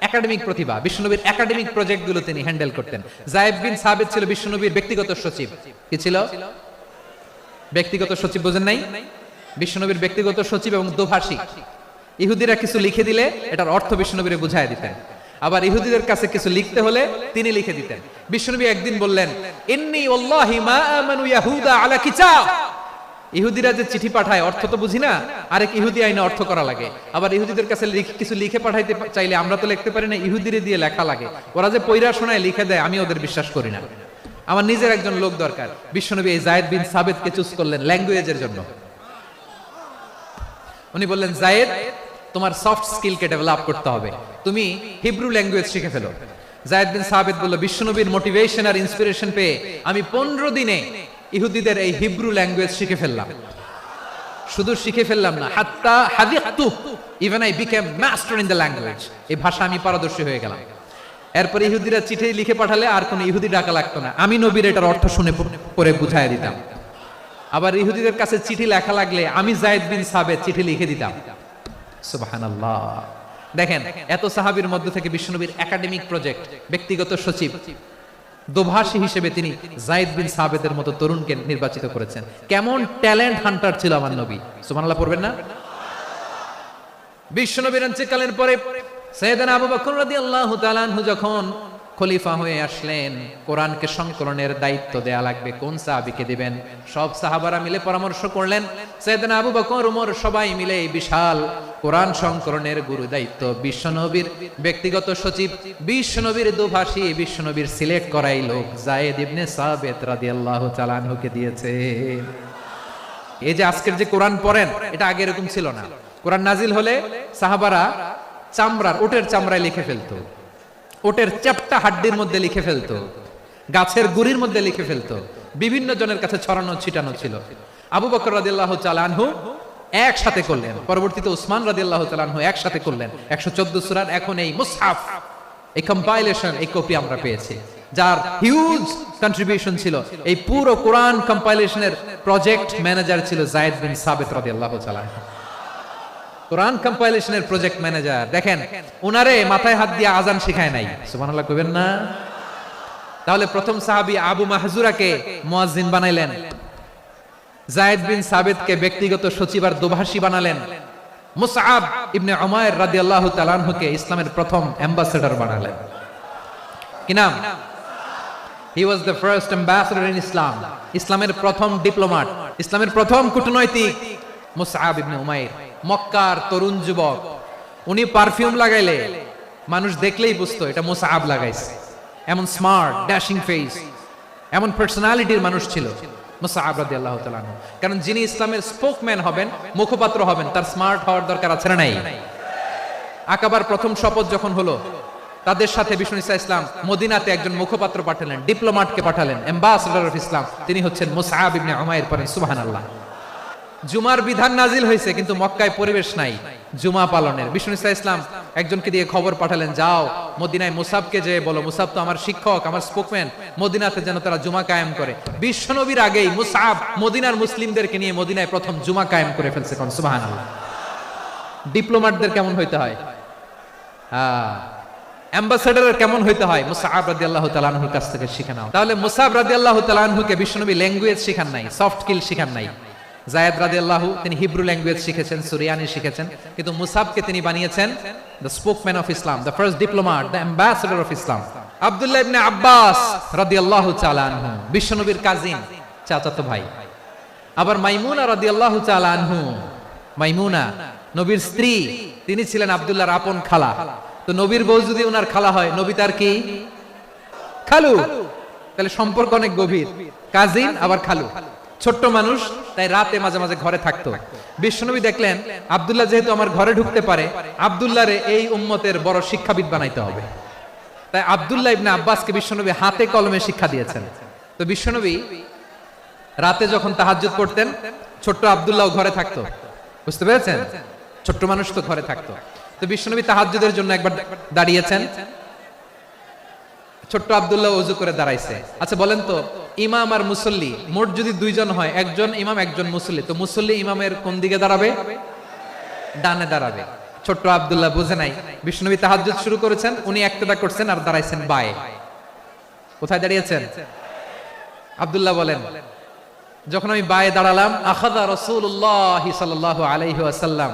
একাডেমিক প্রতিভা। বিশ্বনবীর একাডেমিক প্রজেক্টগুলো তিনি হ্যান্ডেল করতেন। যায়েদ বিন সাবিত ছিল বিশ্বনবীর ব্যক্তিগত সচিব। কি ছিল? ব্যক্তিগত সচিব। বোঝেন নাই? বিশ্বনবীর ব্যক্তিগত সচিব এবং দোভাষী। ইহুদিরা কিছু লিখে দিলে এটার অর্থ বিশ্বনবীরে বুঝায় দিতেন, আবার ইহুদিদের কাছে কিছু লিখতে হলে তিনি লিখে দিতেন। বিশ্বনবী একদিন বললেন, ইন্নী ওয়াল্লাহি মা আমানু ইয়াহুদা আলা কিতাব। ইহুদিরা যে চিঠি পাঠায় অর্থ তো বুঝি না, আরেক ইহুদি আইনে অর্থ করা লাগে। আবার ইহুদিদের কাছে কিছু লিখে পাঠাইতে চাইলে আমরা তো লিখতে পারি না, ইহুদিরে দিয়ে লেখা লাগে। ওরা যে পয়রা শোনায় লিখে দেয়, আমি ওদের বিশ্বাস করি না। আমার নিজের একজন লোক দরকার। বিশ্বনবী এই যায়েদ বিন সাবিতকে চুজ করলেন ল্যাঙ্গুয়েজের জন্য। উনি বললেন, যায়েদ, তোমার সফট স্কিলকে ডেভেলপ করতে হবে, তুমি হিব্রু ল্যাঙ্গুয়েজ শিখে ফেলো। যায়েদ বিন সাবিত বলল, বিশ্বনবীর মোটিভেশন আর ইন্সপিরেশন পেয়ে আমি 15 দিনে ইহুদিদের এই হিব্রু ল্যাঙ্গুয়েজ শিখে ফেললাম। শুধু শিখে ফেললাম না, হাত্তা হাদিকতু, even I became master in the language. এই ভাষা আমি পারদর্শী হয়ে গেলাম। এরপর ইহুদিরা চিঠি লিখে পাঠালে আর কোনো ইহুদি ডাকা লাগতো না, আমি নবীর এটার অর্থ শুনে পরে বুঝাই দিতাম। আবার ইহুদিদের কাছে চিঠি লেখা লাগলে আমি যায়েদ বিন সাবিত চিঠি লিখে দিতাম। সুবহানাল্লাহ। দেখেন, এত সাহাবীর মধ্য থেকে বিশ্বনবীর একাডেমিক প্রজেক্ট, ব্যক্তিগত সচিব, দোভাষী হিসেবে তিনি যায়েদ বিন সাবিতের মতো তরুণকে নির্বাচিত করেছেন। কেমন ট্যালেন্ট হান্টার ছিল আমার নবী। সুবহানাল্লাহ পড়বেন না? বিশ্বনবীর ইন্তেকালের পরে সাইয়েদনা আবু বকর রাদিয়াল্লাহু তাআলা আনহু যখন খলিফা হয়ে আসলেন, কোরআনকে সংকলনের দায়িত্ব দেয়া লাগবে, কোন সাহাবীকে দিবেন? সব সাহাবারা মিলে পরামর্শ করলেন। সাইয়েদনা আবু বকর, ওমর সবাই মিলে এই বিশাল কোরআন সংকলনের গুরু দায়িত্ব বিশ্বনবীর ব্যক্তিগত সচিব, বিশ্বনবীর দোভাষী, বিশ্বনবীর সিলেক্ট করাই লোক যায়েদ ইবনে সাবিত রাদিয়াল্লাহু তাআলা আনহুকে দিয়েছে। এই যে আজকের যে কোরআন পড়েন, এটা আগে এরকম ছিল না। কোরআন নাজিল হলে সাহাবারা চামড়ার, ওটের চামড়ায় লিখে ফেলতো, ওটের চ্যাপ্টা হাড্ডির মধ্যে লিখে ফেলতো, গাছের গুড়ির মধ্যে লিখে ফেলতো, বিভিন্ন জনের কাছে ছড়ানো ছিটানো ছিল। আবু বকর রাদিয়াল্লাহু তাআলা আনহু একসাথে করলেন, পরবর্তীতে উসমান রাদিয়াল্লাহু তাআলা আনহু একসাথে করলেন 114 সূরার। এখন এই মুসহাফ, এই কম্পাইলেশন, এই কপি আমরা পেয়েছি, যার হিউজ কন্ট্রিবিউশন ছিল। এই পুরো কোরআন কম্পাইলেশনের প্রজেক্ট ম্যানেজার ছিল যায়েদ বিন সাবিত রাদিয়াল্লাহু তাআলা। কোরআন কম্পাইলেশনের প্রজেক্ট ম্যানেজার। দেখেন, উনারে মাথায় হাত দিয়ে আজান শিখায় নাই। সুবহানাল্লাহ কইবেন না? তাহলে প্রথম সাহাবী আবু মাহজুরাকে মুয়াজ্জিন বানাইলেন, যায়েদ বিন সাবিতকে ব্যক্তিগত সচিব আর দোভাষী বানালেন, মুসআব ইবনে উমাইর রাদিয়াল্লাহু তাআলা আনহুকে ইসলামের প্রথম অ্যাম্বাসেডর বানালেন। কি নাম? He was the first ambassador in Islam. ইসলামের প্রথম ডিপ্লোম্যাট, ইসলামের প্রথম কূটনৈতিক মুসআব ইবনে উমাইর, মক্কার তরুণ যুবক। উনি পারফিউম লাগাইলে মানুষ দেখলেই বুঝতো এটা মুসআব লাগাইছে। এমন স্মার্ট, ড্যাশিং ফেস, এমন পার্সোনালিটির মানুষ ছিল মুসআব রাদিয়াল্লাহু তাআলা আনহু। কারণ যিনি ইসলামের স্পোকম্যান হবেন, মুখপাত্র হবেন, তার স্মার্ট হওয়ার দরকার আছে না নাই? আকাবার প্রথম শপথ যখন হলো, তাদের সাথে বিষ্ণু ইসা ইসলাম মদিনাতে একজন মুখপাত্র পাঠালেন, ডিপ্লোম্যাটকে পাঠালেন, অ্যাম্বাসেডর অফ ইসলাম। তিনি হচ্ছেন মুসআব ইবনে উমাইর। পড়েন সুবহানাল্লাহ। জুমার বিধান নাজিল হয়েছে, কিন্তু মক্কায় পরিবেশ নাই জুমা পালনের। বিষ্ণু ইসা ইসলাম একজনকে দিয়ে খবর পাঠালেন, যাও মদিনায় মুসাবকে যে বলো, মুসাব তো আমার শিক্ষক, আমার স্পোকম্যান, মদিনাতে যেন তারা জুমা কায়েম করে। বিশ্বনবীর আগেই মুসাব মদিনার মুসলিমদেরকে নিয়ে মদিনায় প্রথম জুমা কায়েম করে ফেলছে। কোন সুবহানাল্লাহ। ডিপ্লোম্যাটদের কেমন হইতে হয়, অ্যাম্বাসেডরের কেমন হইতে হয়, মুসআব রাদিয়াল্লাহু তাআলা আনহুর কাছ থেকে শিখে নাও। তাহলে মুসআব রাদিয়াল্লাহু তাআলা আনহুকে বিশ্বনবী ল্যাঙ্গুয়েজ শিখান নাই, সফট স্কিল শিখান নাই। যায়েদ রাদিয়াল্লাহু তিনি হিব্রু ল্যাঙ্গুয়েজ শিখেছেন, সুরিয়ানি শিখেছেন, কিন্তু মুসাবকে তিনি বানিয়েছেন the spokesman of Islam, the first diplomat, the ambassador of Islam. Abdullah ibn Abbas রাদিয়াল্লাহু তাআলা আনহু বিশ্বনবীর কাজিন, চাচাতো ভাই। আবার মাইমুনা রাদিয়াল্লাহু তাআলা আনহু, মাইমুনা নবীর স্ত্রী তিনি ছিলেন আব্দুল্লাহর আপন খালা। তো নবীর বউ যদি ওনার খালা হয়, নবী তার কি খালু। তাহলে সম্পর্ক অনেক গভীর, কাজিন আবার খালু। ছোট্ট মানুষ, তাই রাতে মাঝে মাঝে ঘরে থাকতো। বিশ্বনবী দেখলেন আব্দুল্লাহ যেহেতু আমার ঘরে ঢুকতে পারে, আব্দুল্লাহরে এই উম্মতের বড় শিক্ষাবিদ বানাইতে হবে। তাই আব্দুল্লাহ ইবনে আব্বাসকে বিশ্বনবী হাতে কলমে শিক্ষা দিয়েছেন। তো বিশ্বনবী রাতে যখন তাহাজ্জুদ পড়তেন, ছোট্ট আব্দুল্লাহ ঘরে থাকতো। বুঝতে পেরেছেন? ছোট্ট মানুষ তো ঘরে থাকতো। তো বিশ্বনবী তাহাজ্জুদের জন্য একবার দাঁড়িয়েছেন, ছোট্ট আব্দুল্লাহ ওযু করে দাঁড়াইছে। আচ্ছা বলেন তো, ইমাম আর মুসল্লি মোট যদি দুইজন হয়, একজন ইমাম একজন মুসল্লি, তো মুসল্লি ইমামের কোন দিকে দাঁড়াবে? ডানে দাঁড়াবে। ছোট্ট আব্দুল্লাহ বুঝে নাই, বিশ্বনবী তাহাজ্জুদ শুরু করেছেন, উনি ইক্তেদা করছেন আর দাঁড়াইছেন বায়ে। কোথায় দাঁড়িয়েছেন? আব্দুল্লাহ বলেন, যখন আমি বায়ে দাঁড়ালাম, আখাযা রাসূলুল্লাহ সাল্লাল্লাহু আলাইহি ওয়াসাল্লাম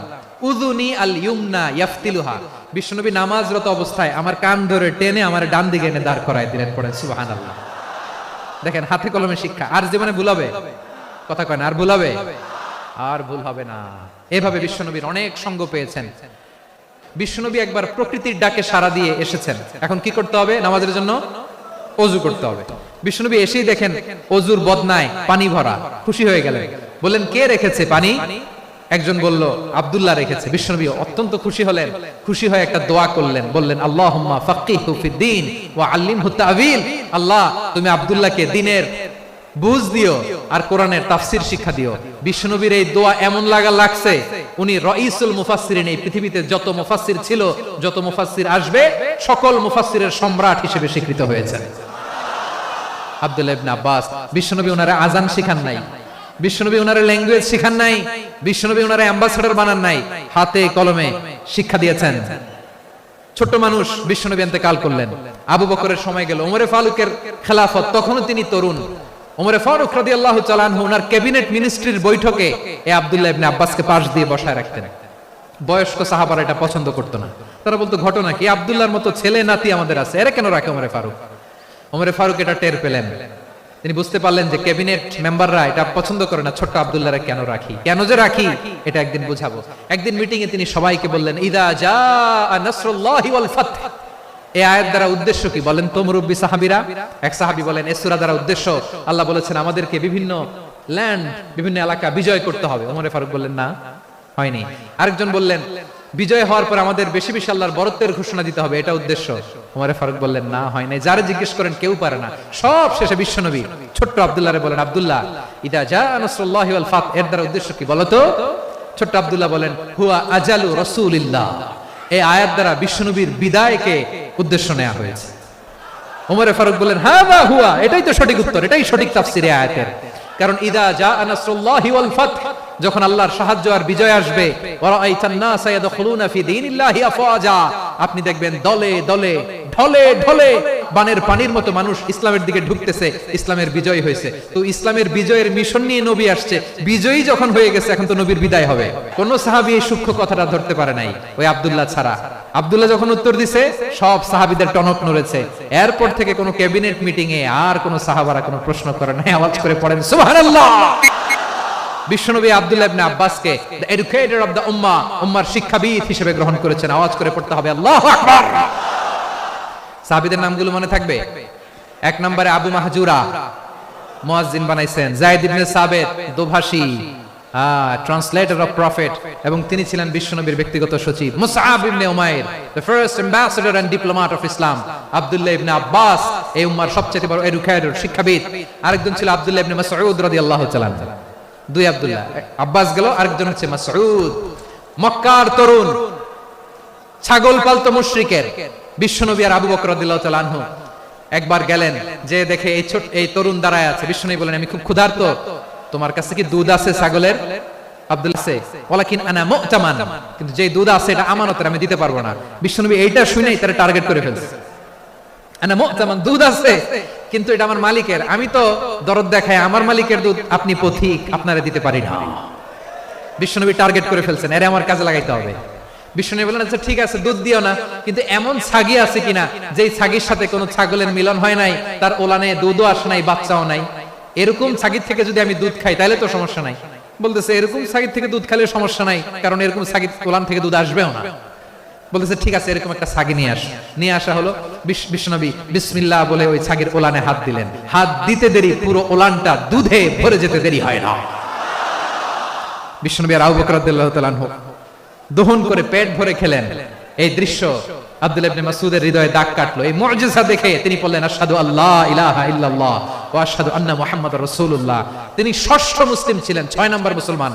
উযুনি আল ইউমনা ইয়াফতিলুহা, বিশ্বনবী নামাজরত অবস্থায় আমার কান ধরে টেনে আমার ডান দিকে এনে দাঁড় করায় দিলেন। পড়েন সুবহানাল্লাহ। দেখেন হাতে কলমে শিক্ষা। আর জীবনে ভুল হবে? কথা কয় না, আর ভুল হবে? আর ভুল হবে না। এভাবে বিশ্বনবীর অনেক সঙ্গ পেয়েছেন। বিশ্বনবী একবার প্রকৃতির ডাকে সাড়া দিয়ে এসেছেন। এখন কি করতে হবে? নামাজের জন্য ওযু করতে হবে। বিশ্বনবী এসেই দেখেন ওযুর বদনায় পানি ভরা, খুশি হয়ে গেলেন। বললেন, কে রেখেছে পানি? একজন বলল, আব্দুল্লাহ রেখেছে। বিশ্বনবী অত্যন্ত খুশি হলেন। খুশি হয়ে একটা দোয়া করলেন, বললেন, আল্লাহুম্মা ফাক্কিহু ফিদ্দীন ওয়া আল্লিমহু তা'ওয়ীল। আল্লাহ, তুমি আব্দুল্লাহকে দ্বীনের বুঝ দিও আর কোরআনের তাফসীর শিক্ষা দিও। বিশ্বনবীর এই দোয়া এমন লাগছে, উনি রাইসুল মুফাসসিরিন, এই পৃথিবীতে যত মুফাসসির ছিল, যত মুফাসসির আসবে, সকল মুফাসসিরের সম্রাট হিসেবে স্বীকৃত হয়েছেন আব্দুল্লাহ ইবনে আব্বাস। বিশ্বনবী ওনারে আযান শিখান নাই, বিশ্বনবী ওনারে ল্যাঙ্গুয়েজ শিখান নাই, বিশ্বনবী ওনারে অ্যাম্বাসেডর বানান নাই, হাতে কলমে শিক্ষা দিয়েছেন। ছোট্ট মানুষ, বিশ্বনবী ইন্তেকাল করলেন। আবু বকরের সময় গেল, ওমরে ফারুকের খেলাফত, তখনও তিনি তরুণ। ওমরে ফারুক রাদিয়াল্লাহু তাআলা আনহু ওনার ক্যাবিনেট মিনিস্ট্রির বৈঠকে এই আব্দুল্লাহ ইবনে আব্বাসকে পাশ দিয়ে বসায় রাখতেন। বয়স্ক সাহাবারা এটা পছন্দ করতো না। তারা বলতো, ঘটনা কি? আব্দুল্লাহর মতো ছেলে নাতি আমাদের আছে, এরা কেন রাখে ওমরে ফারুক? ওমরে ফারুক এটা টের পেলেন। তিনি বুঝতে পারলেন যে ক্যাবিনেট মেম্বাররা এটা পছন্দ করে না, ছোট্ট আব্দুল্লাহরে কেন রাখি, কেন যে রাখি, এটা একদিন বুঝাবো। একদিন মিটিং এ তিনি সবাইকে বললেন, ইদা জাআ নাসরুল্লাহি ওয়াল ফাতহ। এই আয়াত দ্বারা উদ্দেশ্য কি বলেন তো মুরব্বী সাহাবীরা? এক সাহাবী বলেন, এই সূরা দ্বারা উদ্দেশ্য, আল্লাহ বলেছেন আমাদেরকে বিভিন্ন ল্যান্ড, বিভিন্ন এলাকা বিজয় করতে হবে। ওমরে ফারুক বললেন, না, হয়নি। আরেকজন বললেন, বিজয় হওয়ার পর আমাদের বেশি বেশি আল্লাহর বরত্বের ঘোষণা দিতে হবে, এটা উদ্দেশ্য। ওমরে ফারুক বললেন, না, হয় নাই। যারা জিজ্ঞেস করেন কেউ পারে না। সব শেষে বিশ্বনবী ছোট্ট আব্দুল্লাহরে বলেন, আব্দুল্লাহ, ইদা জাআ নাসরুল্লাহি ওয়াল ফাতহ, এর দ্বারা উদ্দেশ্য কি বলো তো? ছোট্ট আব্দুল্লাহ বলেন, হুয়া আজালু রাসূলিল্লাহ। এই আয়াত দ্বারা বিশ্বনবীর বিদায়কে উদ্দেশ্য নেওয়া হয়েছে। ওমরে ফারুক বলেন, হাযা হুয়া, এটাই তো সঠিক উত্তর, এটাই সঠিক তাফসীর এই আয়াতের। কারণ ইদা জাআ নাসরুল্লাহি ওয়াল ফাতহ, যখন আল্লাহর সাহায্য আর বিজয় আসবে, ওয়া রাআইতান নাসা ইয়াদখুলুনা ফি দীনিল্লাহি আফওয়াজা, আপনি দেখবেন দলে দলে, ঢলে ঢলে, বানের পানির মতো মানুষ ইসলামের দিকে ঢুকতেছে, ইসলামের বিজয় হয়েছে। তো ইসলামের বিজয়ের মিশন নিয়ে নবী আসছে, বিজয়ী যখন হয়ে গেছে, এখন তো নবীর বিদায় হবে। কোন সাহাবী এই সূক্ষ্ম কথাটা ধরতে পারে নাই, ওই আব্দুল্লাহ ছাড়া। আব্দুল্লাহ যখন উত্তর দিছে, সব সাহাবীদের টনক নড়েছে। এরপর থেকে কোন ক্যাবিনেট মিটিং এ আর কোন সাহাবারা কোনো প্রশ্ন করে নাই। আওয়াজ করে পড়েন সুবহানাল্লাহ। বিশ্বনবী আব্দুল্লাহ ইবনে আব্বাসকে দ্য এডুকেটর অফ দ্য উম্মাহ, উম্মার শিক্ষাবিদ হিসেবে গ্রহণ করেছেন। আওয়াজ করে পড়তে হবে আল্লাহু আকবার। সাহাবীদের নামগুলো মনে থাকবে? এক নম্বরে আবু মাহজুরা, মুয়াজ্জিন বানাইছেন। যায়েদ ইবনে সাবিত, দোভাষী, ট্রান্সলেটর অফ প্রফেট, এবং তিনি ছিলেন বিশ্বনবীর ব্যক্তিগত সচিব। Musab ibn Umair, the first ambassador and diplomat of Islam. Abdullah ibn Abbas, এই উম্মার সবচেয়ে বড় এডুকেটর, শিক্ষাবিদ। আরেকজন ছিল আব্দুল্লাহ ইবনে মাসউদ রাদিয়াল্লাহু তাআলা। দুই আব্দুল্লাহ, আব্বাস গেল, আরেকজন হচ্ছে মাসউদ। মক্কার তরুণ, ছাগল পালতো মুশরিকের। বিশ্বনবী আর আবু বকর রাদিয়াল্লাহু তাআলা আনহু একবার গেলেন, যে দেখে এই তরুণ দাঁড়ায় আছে। বিশ্বনবী বলেন, আমি খুব ক্ষুধার্ত, তোমার কাছে কি দুধ আছে ছাগলের? আব্দুল্লাহ সে ওয়ালাকিন আনা মু'তামান, কিন্তু যে দুধ আছে এটা আমানতের, আমি দিতে পারবো না। বিশ্বনবী এইটা শুনেই তারা টার্গেট করে ফেলছে। আনা মু'তামান, দুধ আছে, কিন্তু এটা আমার মালিকের, আমি তো দরদ দেখাই, আমার মালিকের দুধ আপনি পথিক, আপনারে দিতে পারি না। বিশ্বনবী টার্গেট করে ফেলছেন, এরে আমার কাজে লাগাইতে হবে। বিশ্বনবী বলেন, আচ্ছা ঠিক আছে, দুধ দিও না, কিন্তু এমন ছাগি আছে কিনা যেই ছাগির সাথে কোনো ছাগলের মিলন হয় নাই, তার ওলানে দুধও আসে নাই, বাচ্চাও নাই, এরকম ছাগির থেকে যদি আমি দুধ খাই তাহলে তো সমস্যা নাই। বলতেছে এরকম ছাগির থেকে দুধ খেলে সমস্যা নাই, কারণ এরকম ছাগির ওলান থেকে দুধ আসবেও না। বলতেছে ঠিক আছে, এরকম একটা ছাগি নিয়ে আসা হলো। বিশ্বনবী বিসমিল্লাহ বলে ওই ছাগির ওলানে হাত দিলেন। হাত দিতে দেরি, পুরো ওলানটা দুধে ভরে যেতে দেরি হয় না। বিশ্বনবী আর আবু বকর রাদিয়াল্লাহু তাআলা আনহু দহন করে পেট ভরে খেলেন। এই দৃশ্য আব্দুল্লাহ ইবনে মাসউদের হৃদয়ে দাগ কাটলো। এই মুজিজা দেখে তিনি বললেন আশহাদু আল্লা ইলাহা ইল্লাল্লাহ ওয়া আশহাদু আন্না মুহাম্মাদুর রাসূলুল্লাহ। তিনি ষষ্ঠ মুসলিম ছিলেন, 6 নম্বর মুসলমান।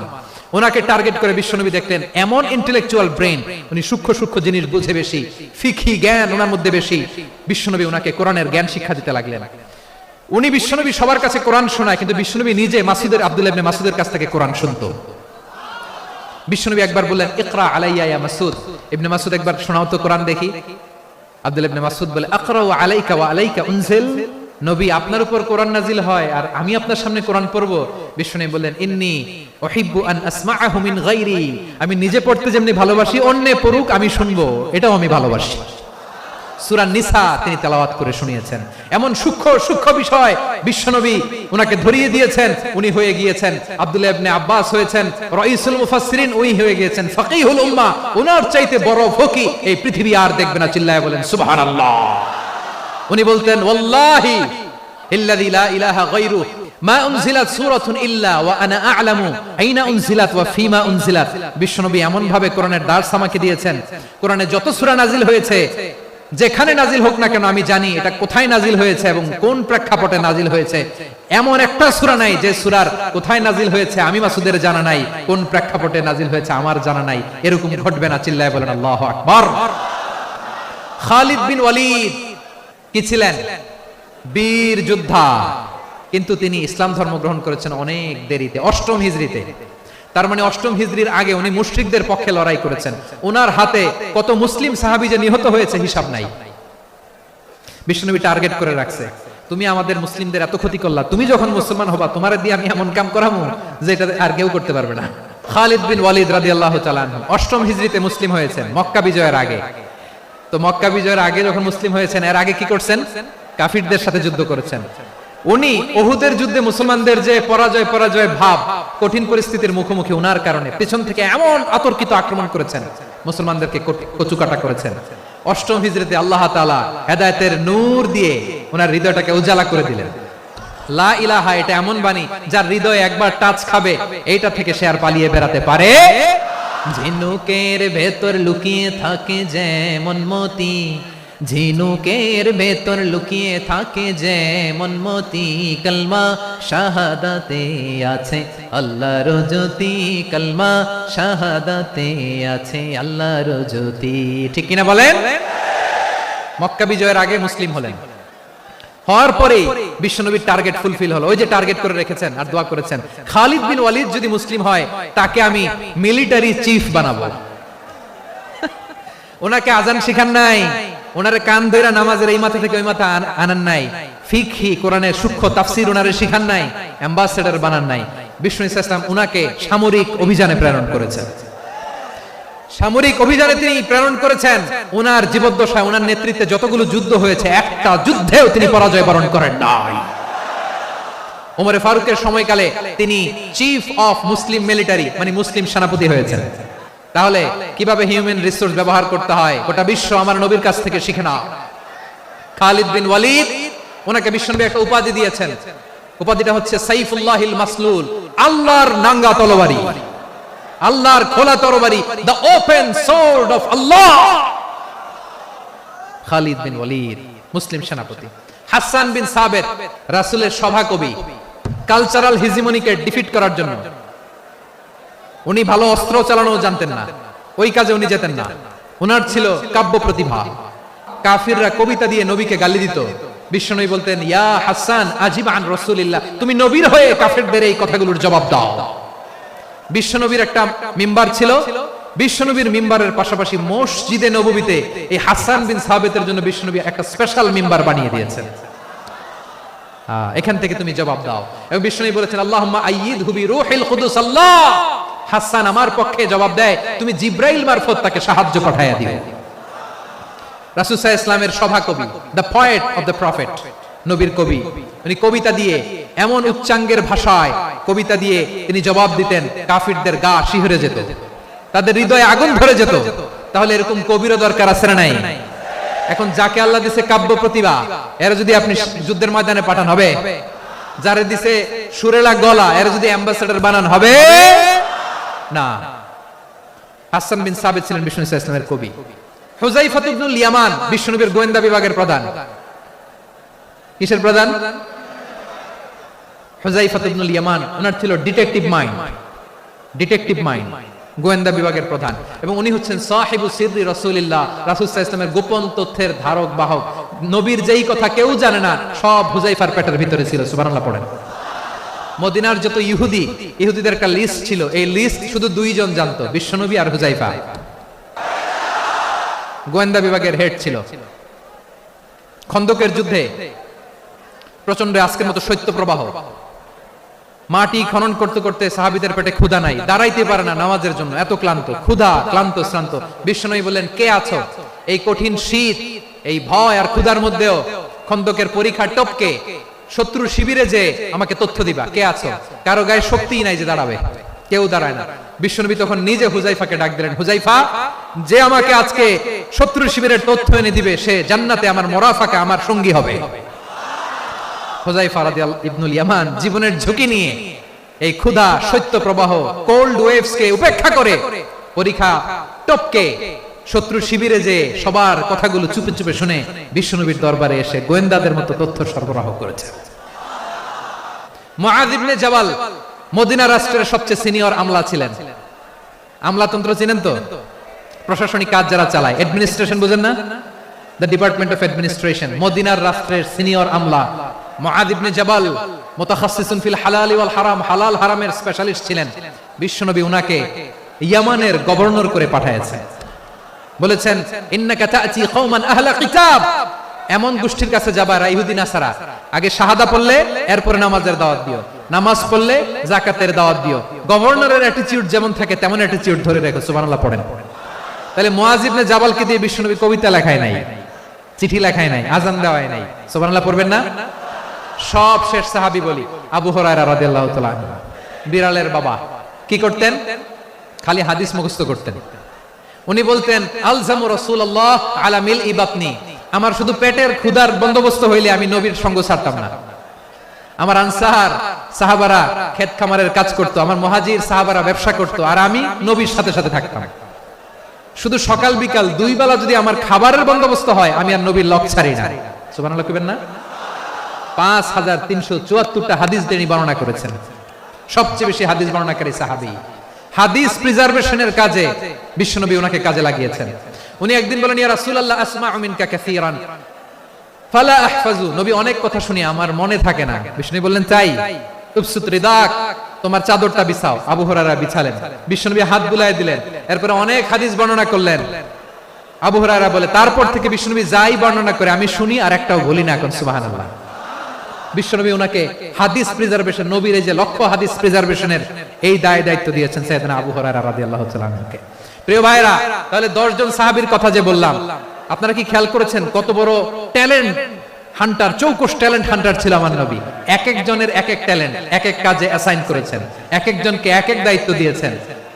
ওনাকে টার্গেট করে বিশ্বনবী দেখলেন এমন ইন্টেলেকচুয়াল ব্রেন, উনি সূক্ষ্ম সূক্ষ্ম জিনিস বুঝে বেশি, ফিকহি জ্ঞান ওনার মধ্যে বেশি। বিশ্বনবী ওনাকে কোরআনের জ্ঞান শিক্ষা দিতে লাগলেন। উনি বিশ্বনবী সবার কাছে কোরআন শোনায়, কিন্তু বিশ্বনবী নিজে আব্দুল্লাহ ইবনে মাসউদের কাছ থেকে কোরআন শুনতো। বিশ্বনবী একবার বললেন ইকরা আলাইয়া ইয়া মাসউদ, ইবনে মাসউদ একবার শোনাও তো কোরআন দেখি। আব্দুল্লাহ ইবনে মাসউদ বলে আকরাউ আলাইকা ওয়া আলাইকা উনজিল, নবী আপনার উপর কোরআন নাজিল হয় আর আমি আপনার সামনে কোরআন পড়ব। বিশ্বনবী বললেন ইন্নী উহিব্বু আন আসমাআহু মিন গায়রি, আমি নিজে পড়তে যেমনি ভালোবাসি অন্যে পড়ুক আমি শুনবো, এটাও আমি ভালোবাসি। সূরা নিসা তিনি তেলাওয়াত করে শুনিয়েছেন। এমন সূক্ষ্ম বিষয় বিশ্বনবী উনাকে ধরিয়ে দিয়েছেন। উনি হয়ে গিয়েছেন আব্দুল্লাহ ইবনে আব্বাস হয়েছেন রাইসুল মুফাসসিরিন, উনি হয়ে গিয়েছেন ফাকিহুল উম্মাহ। উনার চাইতে বড় ফকি এই পৃথিবী আর দেখবে না। চিল্লায়ে বলেন সুবহানাল্লাহ। উনি বলতেন ওয়াল্লাহি ইল্লাযী লা ইলাহা গায়রু মা উনজিলাত সূরাতুন ইল্লা ওয়া আনা আ'লামু আইনা উনজিলাত ওয়া ফিমা উনজিলাত। বিশ্বনবী এমন ভাবে কোরআনের দার্স আমাকে দিয়েছেন, কোরআনে যত সূরা নাজিল হয়েছে যেখানে নাজিল হোক না কেন আমি জানি এটা কোথায় নাজিল হয়েছে এবং কোন প্রেক্ষাপটে নাজিল হয়েছে। এমন একটা সূরা নাই যে সূরার কোথায় নাজিল হয়েছে আমি মাসুদের জানা নাই, কোন প্রেক্ষাপটে নাজিল হয়েছে আমার জানা নাই। এরকম ঘটবে না। চিল্লায়ে বলেন আল্লাহু আকবার। খালিদ বিন ওয়ালিদ কি ছিলেন? বীর যোদ্ধা, কিন্তু তিনি ইসলাম ধর্ম গ্রহণ করেছেন অনেক দেরিতে, 8ম হিজরিতে। তার মানে 8ম হিজরির আগে উনি মুশরিকদের পক্ষে লড়াই করেছেন। ওনার হাতে কত মুসলিম সাহাবী যে নিহত হয়েছে হিসাব নাই। বিশ্বনবী টার্গেট করে রাখছে, তুমি আমাদের মুসলিমদের এত ক্ষতি করলা, তুমি যখন মুসলমান হবা তোমারে দিয়ে আমি এমন কাম করাবো যে এটা আর কেউ করতে পারবে না। খালিদ বিন ওয়ালিদ রাদিয়াল্লাহু তাআলা আনহু 8ম হিজরিতে মুসলিম হয়েছেন, মক্কা বিজয়ের আগে। তো মক্কা বিজয়ের আগে যখন মুসলিম হয়েছেন, এর আগে কি করছেন? কাফিরদের সাথে যুদ্ধ করেছেন। উনি উহুদের যুদ্ধে মুসলমানদের যে পরাজয় ভাব, কঠিন পরিস্থিতির মুখোমুখি ওনার কারণে পেছন থেকে এমন আতর্কিত আক্রমণ করেছেন, মুসলমানদেরকে কচুকাটা করেছেন। 8ম হিজরিতে আল্লাহ তাআলা হেদায়েতের নূর দিয়ে ওনার হৃদয়টাকে উজালা করে দিলেন। লা ইলাহা এটা এমন বাণী যার হৃদয়ে একবার টাচ খাবে এইটা থেকে সে আর পালিয়ে বেরাতে পারে। ঝিনুকের ভেতর লুকিয়ে থাকে যেমন মতি, ঝিনুকের ভেতর লুকিয়ে থাকে যেমন মতি, কলমা শাহাদাতে আছে আল্লাহর জ্যোতি, কলমা শাহাদাতে আছে আল্লাহর জ্যোতি। ঠিক কিনা বলেন? মক্কা বিজয়ের আগে মুসলিম হলেন, হওয়ার পরে বিশ্বনবীর টার্গেট ফুলফিল হলো। ওই যে টার্গেট করে রেখেছেন আর দোয়া করেছেন, খালিদ বিন ওয়ালিদ যদি মুসলিম হয় তাকে আমি মিলিটারি চিফ বানাবো। ওনাকে আজান শিখান নাই, ওনারে কান ধরে নামাজের এই মাথা থেকে ওই মাথা আনান নাই, ফিকহি কোরআনের সূক্ষ্ম তাফসীর ওনারে শিখান নাই, অ্যাম্বাসেডর বানান নাই। বিষ্ণু ইসলাম উনাকে সামরিক অভিযানে প্রেরণ করেছেন। সামরিক অভিযানে তিনি প্রেরণ করেছেন। ওনার জীবদ্দশায় ওনার নেতৃত্বে যতগুলো যুদ্ধ হয়েছে একটা যুদ্ধেও তিনি পরাজয় বরণ করেন নাই। ওমরে ফারুকের সময়কালে তিনি চিফ অফ মুসলিম মিলিটারি মানে মুসলিম সেনাপতি হয়েছেন। তাহলে কিভাবে হিউম্যান রিসোর্স ব্যবহার করতে হয় গোটা বিশ্ব আমার নবীর কাছ থেকে শিখে নাও। খালিদ বিন ওয়ালিদ, ওনাকে বিশ্বনবী একটা উপাধি দিয়েছেন। উপাধিটা হচ্ছে সাইফুল্লাহিল মাসলুল, আল্লাহর নাঙ্গা তরবারি, আল্লাহর খোলা তরবারি, দ্য ওপেন সোর্ড অফ আল্লাহ। খালিদ বিন ওয়ালিদ মুসলিম সেনাপতি। হাসান বিন সাবেত রাসূলের সভাকবি, কালচারাল হিজিমনিকে ডিফিট করার জন্য। উনি ভালো অস্ত্র চালানো জানতেন না, ওই কাজে উনি যেতেন না। ওনার ছিল কাব্য প্রতিভা। কাফিররা কবিতা দিয়ে নবীকে গালি দিত, বিশ্বনবী বলতেন ইয়া হাসান আজিব আন রাসূলিল্লাহ, তুমি নবীর হয়ে কাফিরদের এই কথাগুলোর জবাব দাও। বিশ্বনবীর একটা মিম্বার ছিল, বিশ্বনবীর মিম্বারের পাশাপাশি মসজিদে নববীতে এই হাসান বিন সাবেতের জন্য বিশ্বনবী একটা স্পেশাল মিম্বার বানিয়ে দিয়েছেন। এখান থেকে তুমি জবাব দাও। এবং বিশ্বনবী বলেছেন আল্লাহুম্মা আইয়িদহু বিরূহিল কুদুস, আল্লাহ হাসান আমার পক্ষে জবাব দেয়, তুমি জিব্রাইল মারফত তাকে সাহায্য পাঠাইয়া দিও। রাসূল সাল্লাল্লাহু আলাইহি ওয়াসাল্লামের সভাকবি, the poet of the prophet, নবীর কবি, উনি কবিতা দিয়ে এমন উচ্চাঙ্গের ভাষায় কবিতা দিয়ে তিনি জবাব দিতেন, কাফিরদের গা শিহরে যেত, তাদের হৃদয়ে আগুন ধরে যেত। তাহলে এরকম কবিরও দরকার আছে না নাই? এখন যাকে আল্লাহ দিছে কাব্য প্রতিভা, এরা যদি আপনি যুদ্ধের ময়দানে পাঠান হবে? যারে দিছে সুরেলা গলা, এরা যদি অ্যাম্বাসেডর বানান হবে না। হাসান বিন সাবিত ছিলেন বিষ্ণু ইসলামের কবি। হুযায়ফা ইবনুল ইয়ামান বিশ্বনবীর গোয়েন্দা বিভাগের প্রধান। কিসের প্রধান? হুযায়ফা ইবনুল ইয়ামান, ওনার ছিল ডিটেকটিভ মাইন্ড, গোয়েন্দা বিভাগের প্রধান, এবং উনি হচ্ছেন সাহিবু সিররি রাসূলিল্লাহ, রাসূল সাল্লাল্লাহু আলাইহি ওয়াসাল্লামের গোপন তথ্যের ধারক বাহক। নবীর যেই কথা কেউ জানে না, সব হুযায়ফার পেটের ভিতরে ছিল। সুবহানাল্লাহ পড়েন। মদিনার যত ইহুদিদের একটা লিস্ট ছিল, এই লিস্ট শুধু দুইজন জানতো, বিশ্বনবী আর হুযায়ফা। গোয়েন্দা বিভাগের হেড ছিল। খন্দকের যুদ্ধে প্রচন্ড আজকের মতো শৈত্য প্রবাহ, মাটি খনন করতে করতে সাহাবীদের পেটে ক্ষুধা নাই, দাঁড়াইতে পারে না নামাজের জন্য, এত ক্লান্ত, ক্ষুধা, ক্লান্ত, শ্রান্ত। বিশ্বনবী বললেন, কে আছো? এই কঠিন শীত, এই ভয় আর ক্ষুধার মধ্যেও খন্দকের পরীক্ষা টপকে শত্রু শিবিরে যে আমাকে তথ্য দিবা, কে আছো? কারো গায়ে শক্তিই নাই যে দাঁড়াবে, কেউ দাঁড়ায় না। বিশ্বনবী তখন নিজে হুযায়ফাকে ডাক দিলেন, হুযায়ফা, যে আমাকে আজকে শত্রু শিবিরের তথ্য এনে দিবে, সে জান্নাতে আমার মোরাফাকে আমার সঙ্গী হবে। হুযায়ফা রাদিয়াল্লাহু ইবনুল ইয়ামান জীবনের ঝুঁকি নিয়ে এই ক্ষুধা, শৈত্য প্রবাহ, কোল্ড ওয়েভস কে উপেক্ষা করে পরীক্ষা টপকে শত্রু শিবিরে যে সবার কথাগুলো চুপে চুপে শুনে বিশ্বনবীর দরবারে এসে গোয়েন্দাদের মতো তথ্য সরবরাহ করেছে। মুআয ইবনে জাবাল মদিনা রাষ্ট্রের সবচেয়ে সিনিয়র আমলা ছিলেন। আমলাতন্ত্র চিনেন তো? প্রশাসনিক কাজ যারা চালায়, অ্যাডমিনিস্ট্রেশন বুঝেন না? The department of administration. মদিনার রাষ্ট্রের সিনিয়র আমলা মুআয ইবনে জাবাল মুতাখাসসিসুন ফিল হালাল ওয়াল হারাম, হালাল হারামের স্পেশালিস্ট ছিলেন। বিশ্বনবী উনাকে ইয়ামানের গভর্নর করে পাঠিয়েছেন। বলেছেন, ইন্নাকা তা'তি কওমান আহলা কিতাব, এমন গোষ্ঠীর কাছে যাবা যারা ইহুদি নাসারা, আগে শাহাদা পড়লে এরপরে নামাজের দাওয়াত দিও, নামাজ পড়লে যাকাতের দাওয়াত দিও। গভর্নরের অ্যাটিটিউড যেমন থাকে তেমন অ্যাটিটিউড ধরে রেখো। সুবহানাল্লাহ পড়েন। তাহলে মুআয ইবনে জাবালকে দিয়ে বিশ্বনবী কবিতা লেখায় নাই, চিঠি লেখায় নাই, আজান দেওয়ায় নাই। সুবহানাল্লাহ পড়বেন না? সব শেষ সাহাবী বলি আবু হুরায়রা রাদিয়াল্লাহু তাআলা, বিড়ালের বাবা, কি করতেন? খালি হাদিস মুখস্থ করতেন। উনি বলতেন, আলজামু রাসূলুল্লাহ আলা মিলই বাতনি, আমার শুধু পেটের ক্ষুধার বন্দোবস্ত হইলে আমি নবীর সঙ্গ ছাড়তাম না। আমার আনসার সাহাবারা ক্ষেত খামারের কাজ করত, আমার মুহাজির সাহাবারা ব্যবসা করত, আর আমি নবীর সাথে সাথে থাকতাম। শুধু সকাল বিকাল দুই বেলা যদি আমার খাবারের বন্দোবস্ত হয়, আমি আর নবীর লক ছাড়ি না। সুবহানাল্লাহ কইবেন না? 5374টা হাদিস তিনি বর্ণনা করেছেন। সবচেয়ে বেশি হাদিস বর্ণনাকারী সাহাবী। হাদিস প্রিজার্ভেশনের কাজে বিশ্বনবী ওনাকে কাজে লাগিয়েছেন। উনি একদিন বলেন, ইয়া রাসূলুল্লাহ আসমাউ মিনকা কাসীরান ফালা আহফাজু, নবী অনেক কথা শুনি আমার মনে থাকে না। বিশ্বনবী বললেন, তাই? উবসুত রিদাক, তোমার চাদরটা বিছাও। আবু হুরায়রা বিছালেন, বিশ্বনবী হাত বুলায় দিলেন, এরপর অনেক হাদিস বর্ণনা করলেন। আবু হুরায়রা বলে, তারপর থেকে বিশ্বনবী যাই বর্ণনা করে আমি শুনি আর একটাও বলি না। এখন সুবহানাল্লাহ। বিশ্বনবী ওনাকে হাদিস প্রিজার্ভেশন, নবীর এই যে লক্ষ্য হাদিস প্রিজার্ভেশনের এই দায়িত্ব দিয়েছেন সাইয়েদনা আবু হুরায়রা রাদিয়াল্লাহু তাআলা আনহুকে। প্রিয় ভাইরা, তাহলে 10 জন সাহাবীর কথা যে বললাম, আপনারা কি খেয়াল করেছেন কত বড় ট্যালেন্ট হান্টার, চৌকস ট্যালেন্ট হান্টার ছিল আমার নবী। এক একজনের এক এক ট্যালেন্ট, এক এক কাজে অ্যাসাইন করেছেন, এক একজনকে এক এক দায়িত্ব দিয়েছেন,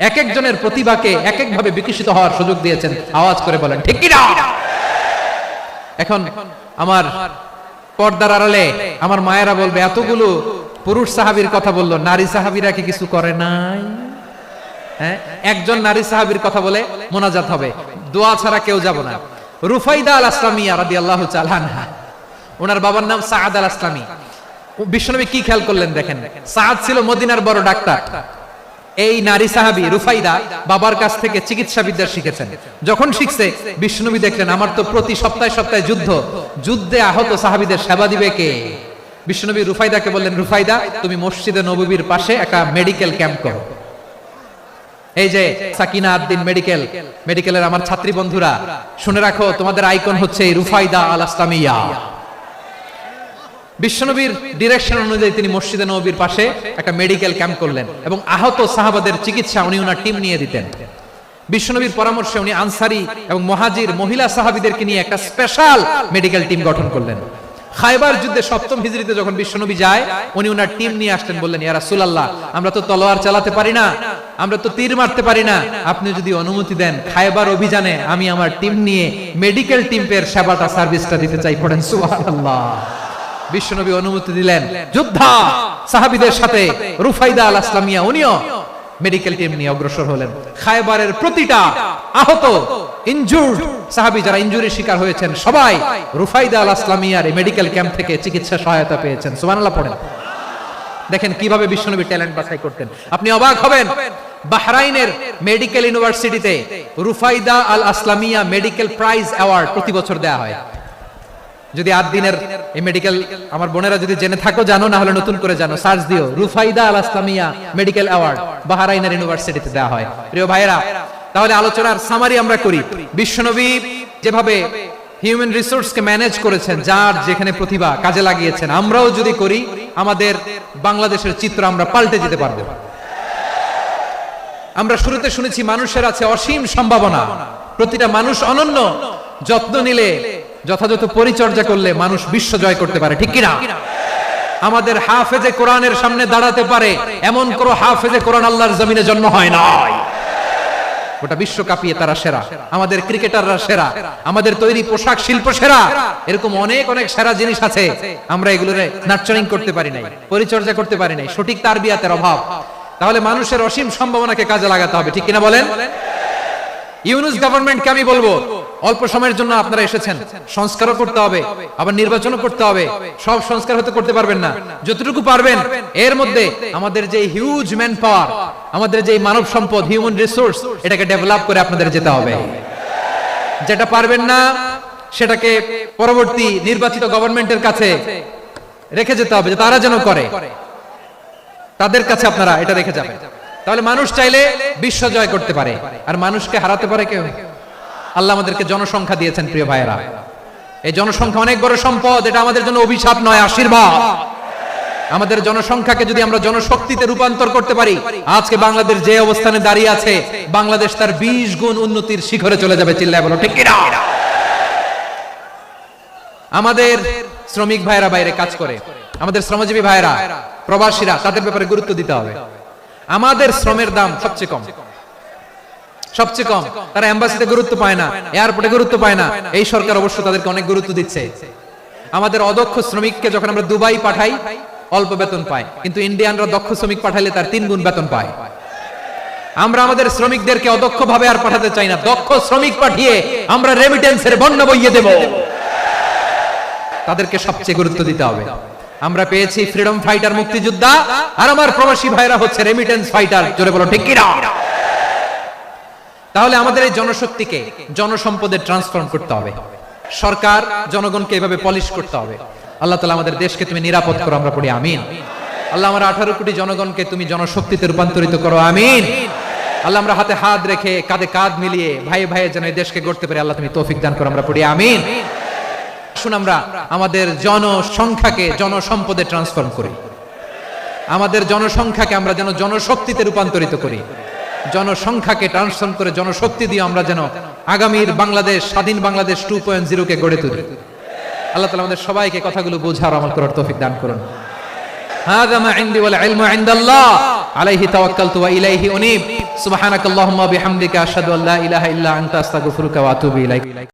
এক একজনের প্রতিভাকে এক এক ভাবে বিকশিত হওয়ার সুযোগ দিয়েছেন। আওয়াজ করে বলেন ঠিক কি না? এখন আমার পর্দার আড়ালে আমার মায়েরা বলবে, এতগুলো পুরুষ সাহাবীর কথা বললো, নারী সাহাবীরা কি কিছু করে নাই? হ্যাঁ, একজন নারী সাহাবীর কথা বলে মোনাজাত হবে, দোয়া ছাড়া কেউ যাব না। রুফাইদা আল আসলামিয়া রাদিয়াল্লাহু তাআলা আনহা, ওনার বাবার নাম সাআদ আল আসলামি। বিশ্বনবী কি খেয়াল করলেন দেখেন, সাআদ ছিল মদিনার বড় ডাক্তার। এই নারী সাহাবী রুফাইদা বাবার কাছ থেকে চিকিৎসা বিদ্যা শিখেছেন। যখন শিখছে, বিশ্বনবী দেখলেন আমার তো প্রতি সপ্তাহে সপ্তাহে যুদ্ধে আহত সাহাবীদের সেবা দিবে কে? বিশ্বনবী রুফাইদাকে বললেন, রুফাইদা তুমি মসজিদে নববীর পাশে একটা মেডিকেল ক্যাম্প করো। এই যে সাকিনা আদ-দ্বীন মেডিকেলের আমার ছাত্রী বন্ধুরা, শুনে রাখো, তোমাদের আইকন হচ্ছে এই রুফাইদা আল আসলামিয়া। বিশ্বনবীর ডিরেকশন অনুযায়ী তিনি মসজিদে নববীর পাশে একটা মেডিকেল ক্যাম্প করলেন এবং আহত সাহাবাদের চিকিৎসা উনি ওনার টিম নিয়ে দিতেন। বিশ্বনবীর পরামর্শে উনি আনসারী এবং মুহাজির মহিলা সাহাবীদেরকে নিয়ে একটা স্পেশাল মেডিকেল টিম গঠন করলেন। খায়বার যুদ্ধে 7ম হিজরিতে যখন বিশ্বনবী যায়, উনি ওনার টিম নিয়ে আসলেন, বললেন ইয়া রাসূলুল্লাহ, আমরা তো তলোয়ার চালাতে পারি না, আমরা তো তীর মারতে পারি না, আপনি যদি অনুমতি দেন খায়বার অভিযানে আমি আমার টিম নিয়ে মেডিকেল টিমের সেবাটা সার্ভিসটা দিতে চাই। পড়েন সুবহানাল্লাহ। বিশ্বনবী অনুমতি দিলেন, যোদ্ধা সাহাবীদের সাথে রুফাইদা আল আসলামিয়া উনিও মেডিকেল টিম নিয়ে অগ্রসর হলেন। খায়বারের প্রতিটা আহত ইনজুরড সাহাবী যারা ইনজুরির শিকার হয়েছেন সবাই রুফাইদা আল আসলামিয়ার এই মেডিকেল ক্যাম্প থেকে চিকিৎসা সহায়তা পেয়েছেন। সুবহানাল্লাহ পড়েন। দেখেন কিভাবে বিশ্বনবী ট্যালেন্ট বাছাই করতেন, আপনি অবাক হবেন। বাহরাইনের মেডিকেল ইউনিভার্সিটিতে রুফাইদা আল আসলামিয়া মেডিকেল প্রাইজ অ্যাওয়ার্ড প্রতি বছর দেয়া হয়। যদি 8 দিনের এই মেডিকেল আমার বোনেরা যদি জেনে থাকো জানো, না হলে নতুন করে জানো, সার্চ দিও রুফাইদা আল আসলামিয়া মেডিকেল অ্যাওয়ার্ড বাহরাইনের ইউনিভার্সিটিতে দেওয়া হয়। প্রিয় ভাইরা, তাহলে আলোচনার সামারি আমরা করি। বিশ্বনবী যেভাবে হিউম্যান রিসোর্সকে ম্যানেজ করেছেন, যার যেখানে প্রতিভা কাজে লাগিয়েছেন, আমরাও যদি করি আমাদের বাংলাদেশের চিত্র আমরা পাল্টে যেতে পারবো। আমরা শুরুতে শুনেছি মানুষের আছে অসীম সম্ভাবনা, প্রতিটা মানুষ অনন্য, যত্ন নিলে যথাযথ পরিচর্যা করলে মানুষ বিশ্ব জয় করতে পারে, ঠিক কিনা? আমাদের হাফেজে কোরআনের সামনে দাঁড়াতে পারে এমন কোন হাফেজে কোরআন আল্লাহর জমিনে জন্ম হয় নাই। গোটা বিশ্ব কাঁপিয়ে তারা সেরা, আমাদের ক্রিকেটাররা সেরা, আমাদের তৈরি পোশাক শিল্প সেরা, এরকম অনেক অনেক সেরা জিনিস আছে, আমরা এগুলোর নার্চারিং করতে পারি নাই, পরিচর্যা করতে পারি নাই, সঠিক তারবিয়াতের অভাব। তাহলে মানুষের অসীম সম্ভাবনাকে কাজে লাগাতে হবে, ঠিক কিনা বলেন? ইউনুস গভর্নমেন্টকে আমি বলবো, অল্প সময়ের জন্য আপনারা এসেছেন, সংস্কারও করতে হবে, আবার নির্বাচনও করতে হবে। সব সংস্কার হতে করতে পারবেন না, যতটুকু পারবেন এর মধ্যে আমাদের যে হিউজ ম্যান পাওয়ার, আমাদের যে মানব সম্পদ, হিউম্যান রিসোর্স, এটাকে ডেভেলপ করে আপনাদের যেতে হবে। যেটা পারবেন না সেটাকে পরবর্তী নির্বাচিত গভর্নমেন্টের কাছে রেখে যেতে হবে, যে তারা যেন করে, তাদের কাছে আপনারা এটা রেখে যাবেন। তাহলে মানুষ চাইলে বিশ্ব জয় করতে পারে, আর মানুষকে হারাতে পারে কেউ? আল্লাহ আমাদেরকে জনসংখ্যা দিয়েছেন প্রিয় ভাইয়েরা, এই জনসংখ্যা অনেক বড় সম্পদ, এটা আমাদের জন্য অভিশাপ নয়, আশীর্বাদ। আমাদের জনসংখ্যাকে যদি আমরা জনশক্তিতে রূপান্তর করতে পারি, আজকে বাংলাদেশ যে অবস্থানে দাঁড়িয়ে আছে, বাংলাদেশ তার 20 গুণ উন্নতির শিখরে চলে যাবে। চিল্লায় বলো ঠিক কিনা? আমাদের শ্রমিক ভাইয়েরা বাইরে কাজ করে, আমাদের শ্রমজীবী ভাইয়েরা, প্রবাসীরা, তাদের ব্যাপারে গুরুত্ব দিতে হবে। আমাদের শ্রমের দাম সবচেয়ে কম, সবচেয়ে কম। তারা এম্বাসিতে গুরুত্ব পায় না, এয়ারপোর্টে গুরুত্ব পায় না, এই সরকার অবশ্য তাদেরকে অনেক গুরুত্ব দিচ্ছে। আমাদের অদক্ষ শ্রমিককে যখন আমরা দুবাই পাঠাই অল্প বেতন পায়, কিন্তু ইন্ডিয়ানরা দক্ষ শ্রমিক পাঠাইলে তার 3 গুণ বেতন পায়। আমরা আমাদের শ্রমিকদেরকে অদক্ষ ভাবে আর পাঠাতে চাই না, দক্ষ শ্রমিক পাঠিয়ে আমরা রেমিটেন্সের বন্যা বইয়ে দেব। তাদেরকে সবচেয়ে গুরুত্ব দিতে হবে। আমরা পেয়েছি ফ্রিডম ফাইটার, মুক্তিযোদ্ধা, আর আমার প্রবাসী ভাইরা হচ্ছে রেমিটেন্স ফাইটার। জোরে বলো ঠিক কিনা? তাহলে আমাদের এই জনশক্তিকে জনসম্পদে ট্রান্সফর্ম করতে হবে। সরকার জনগণকে এভাবে পলিশ করতে হবে। আল্লাহ তাআলা আমাদের দেশকে তুমি নিরাপদ করো, আমরা পড়ি আমিন। আল্লাহ আমার 18 কোটি জনগণকে তুমি জনশক্তিতে রূপান্তরিত করো, আমিন। আল্লাহ আমরা হাতে হাত রেখে কাঁধে কাঁধ মিলিয়ে ভাই ভাইয়ের যেন এই দেশকে গড়তে পারি, আল্লাহ তুমি তৌফিক দান করো, আমরা পড়ি আমিন। আসুন আমরা আমাদের জনসংখ্যাকে জনসম্পদে ট্রান্সফর্ম করি, আমাদের জনসংখ্যাকে আমরা যেন জনশক্তিতে রূপান্তরিত করি, জনসংখ্যাকে ট্রান্সফর্ম করে জনশক্তি দিয়ে আমরা যেন আগামীর বাংলাদেশ, স্বাধীন বাংলাদেশ 2.0 কে গড়ে তুলি। আল্লাহ তাআলা আমাদের সবাইকে কথাগুলো বোঝার, আমল করার তৌফিক দান করুন। হাযা মা ইনদি ওয়াল ইলমু ইনদাল্লাহ আলাইহি তাওয়াক্কালতু ওয়া ইলাইহি উনীব। সুবহানাকাল্লাহুম্মা বিহামদিকা আশহাদু আল্লা ইলাহা ইল্লা আনতা আস্তাগফিরুকা ওয়া আতুবু ইলাইক।